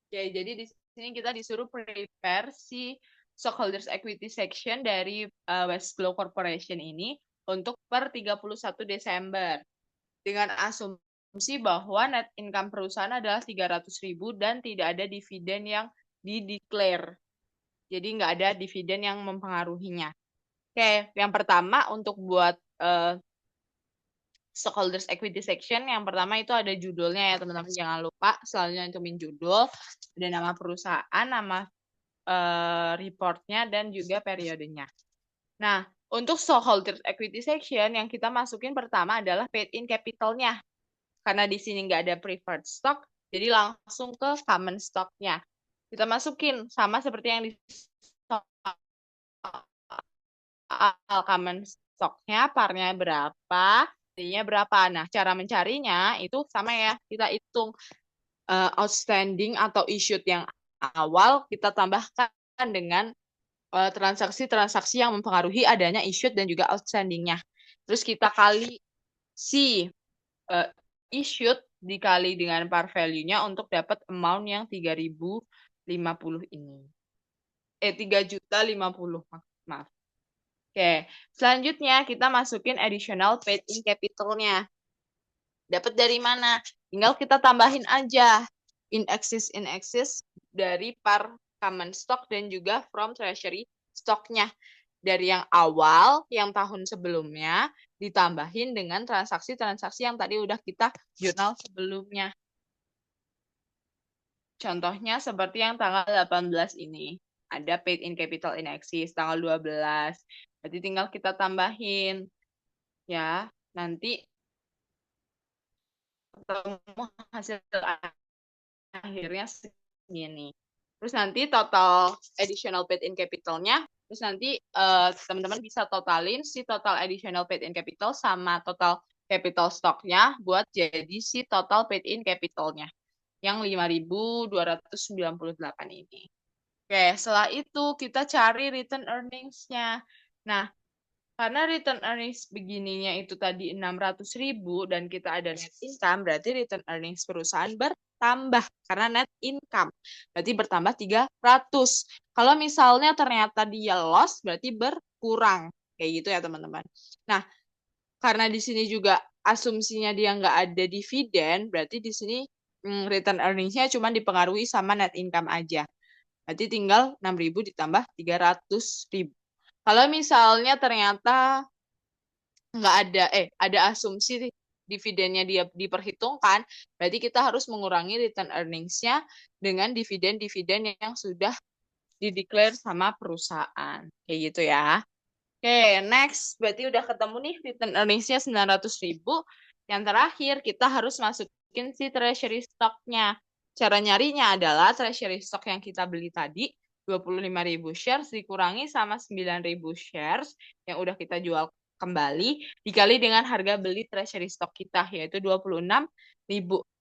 Oke, jadi di sini kita disuruh prepare si stockholders equity section dari West Glow Corporation ini untuk per 31 Desember. Dengan asumsi bahwa net income perusahaan adalah 300.000 dan tidak ada dividen yang dideclare. Jadi nggak ada dividen yang mempengaruhinya. Oke, yang pertama untuk buat stockholders equity section, yang pertama itu ada judulnya ya teman-teman, jangan lupa selalu nyantumin judul, ada nama perusahaan, nama reportnya, dan juga periodenya. Nah, untuk stockholders equity section yang kita masukin pertama adalah paid in capital-nya. Karena di sini nggak ada preferred stock, jadi langsung ke common stock-nya. Kita masukin sama seperti yang di common stock-nya, parnya berapa, jadinya berapa. Nah, cara mencarinya itu sama ya, kita hitung outstanding atau issued yang awal, kita tambahkan dengan transaksi-transaksi yang mempengaruhi adanya issued dan juga outstandingnya. Terus kita kali si issued dikali dengan par value-nya untuk dapat amount yang 3.050 ini. 3.050, maaf. Oke, selanjutnya kita masukin additional paid in capital-nya. Dapat dari mana? Tinggal kita tambahin aja in excess dari par common stock dan juga from treasury stock-nya. Dari yang awal, yang tahun sebelumnya, ditambahin dengan transaksi-transaksi yang tadi udah kita jurnal sebelumnya. Contohnya seperti yang tanggal 18 ini. Ada paid in capital in excess tanggal 12. Berarti tinggal kita tambahin. Ya, nanti ketemu hasil akhirnya segini. Terus nanti total additional paid in capital-nya, terus nanti teman-teman bisa totalin si total additional paid in capital sama total capital stock-nya buat jadi si total paid in capital-nya yang 5.298 ini. Oke, setelah itu kita cari return earnings-nya. Nah, karena return earnings begininya itu tadi 600.000 dan kita ada net income, berarti return earnings perusahaan bertambah karena net income. Berarti bertambah 300. Kalau misalnya ternyata dia loss, berarti berkurang. Kayak gitu ya teman-teman. Nah, karena di sini juga asumsinya dia nggak ada dividen, berarti di sini return earnings-nya cuma dipengaruhi sama net income aja. Berarti tinggal 6.000 ditambah 300.000. Kalau misalnya ternyata nggak ada asumsi dividennya dia diperhitungkan, berarti kita harus mengurangi return earnings-nya dengan dividen-dividen yang sudah dideklar sama perusahaan. Kayak gitu ya. Oke, next. Berarti udah ketemu nih return earnings-nya 900.000. Yang terakhir, kita harus masukin si treasury stock-nya. Cara nyarinya adalah treasury stock yang kita beli tadi, 25.000 shares dikurangi sama 9.000 shares yang udah kita jual kembali, dikali dengan harga beli treasury stock kita, yaitu 26.000.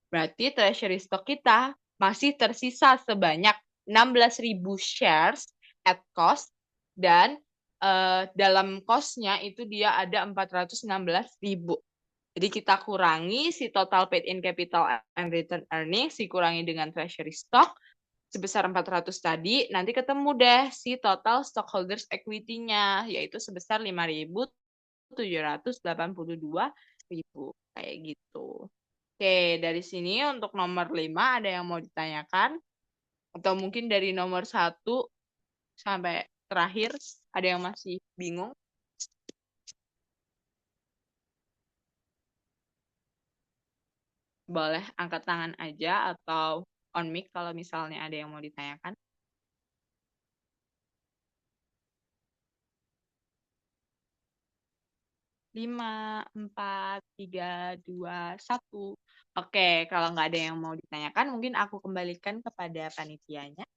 Berarti treasury stock kita masih tersisa sebanyak 16.000 shares at cost, dan dalam cost-nya itu dia ada 416.000. Jadi kita kurangi si total paid in capital and return earnings, dikurangi dengan treasury stock sebesar 400 tadi, nanti ketemu deh si total stockholders equity-nya, yaitu sebesar 5.782.000. Kayak gitu. Oke, dari sini untuk nomor 5 ada yang mau ditanyakan? Atau mungkin dari nomor 1 sampai terakhir ada yang masih bingung? Boleh angkat tangan aja atau on mic kalau misalnya ada yang mau ditanyakan. 5, 4, 3, 2, 1. Oke, kalau nggak ada yang mau ditanyakan, mungkin aku kembalikan kepada panitianya.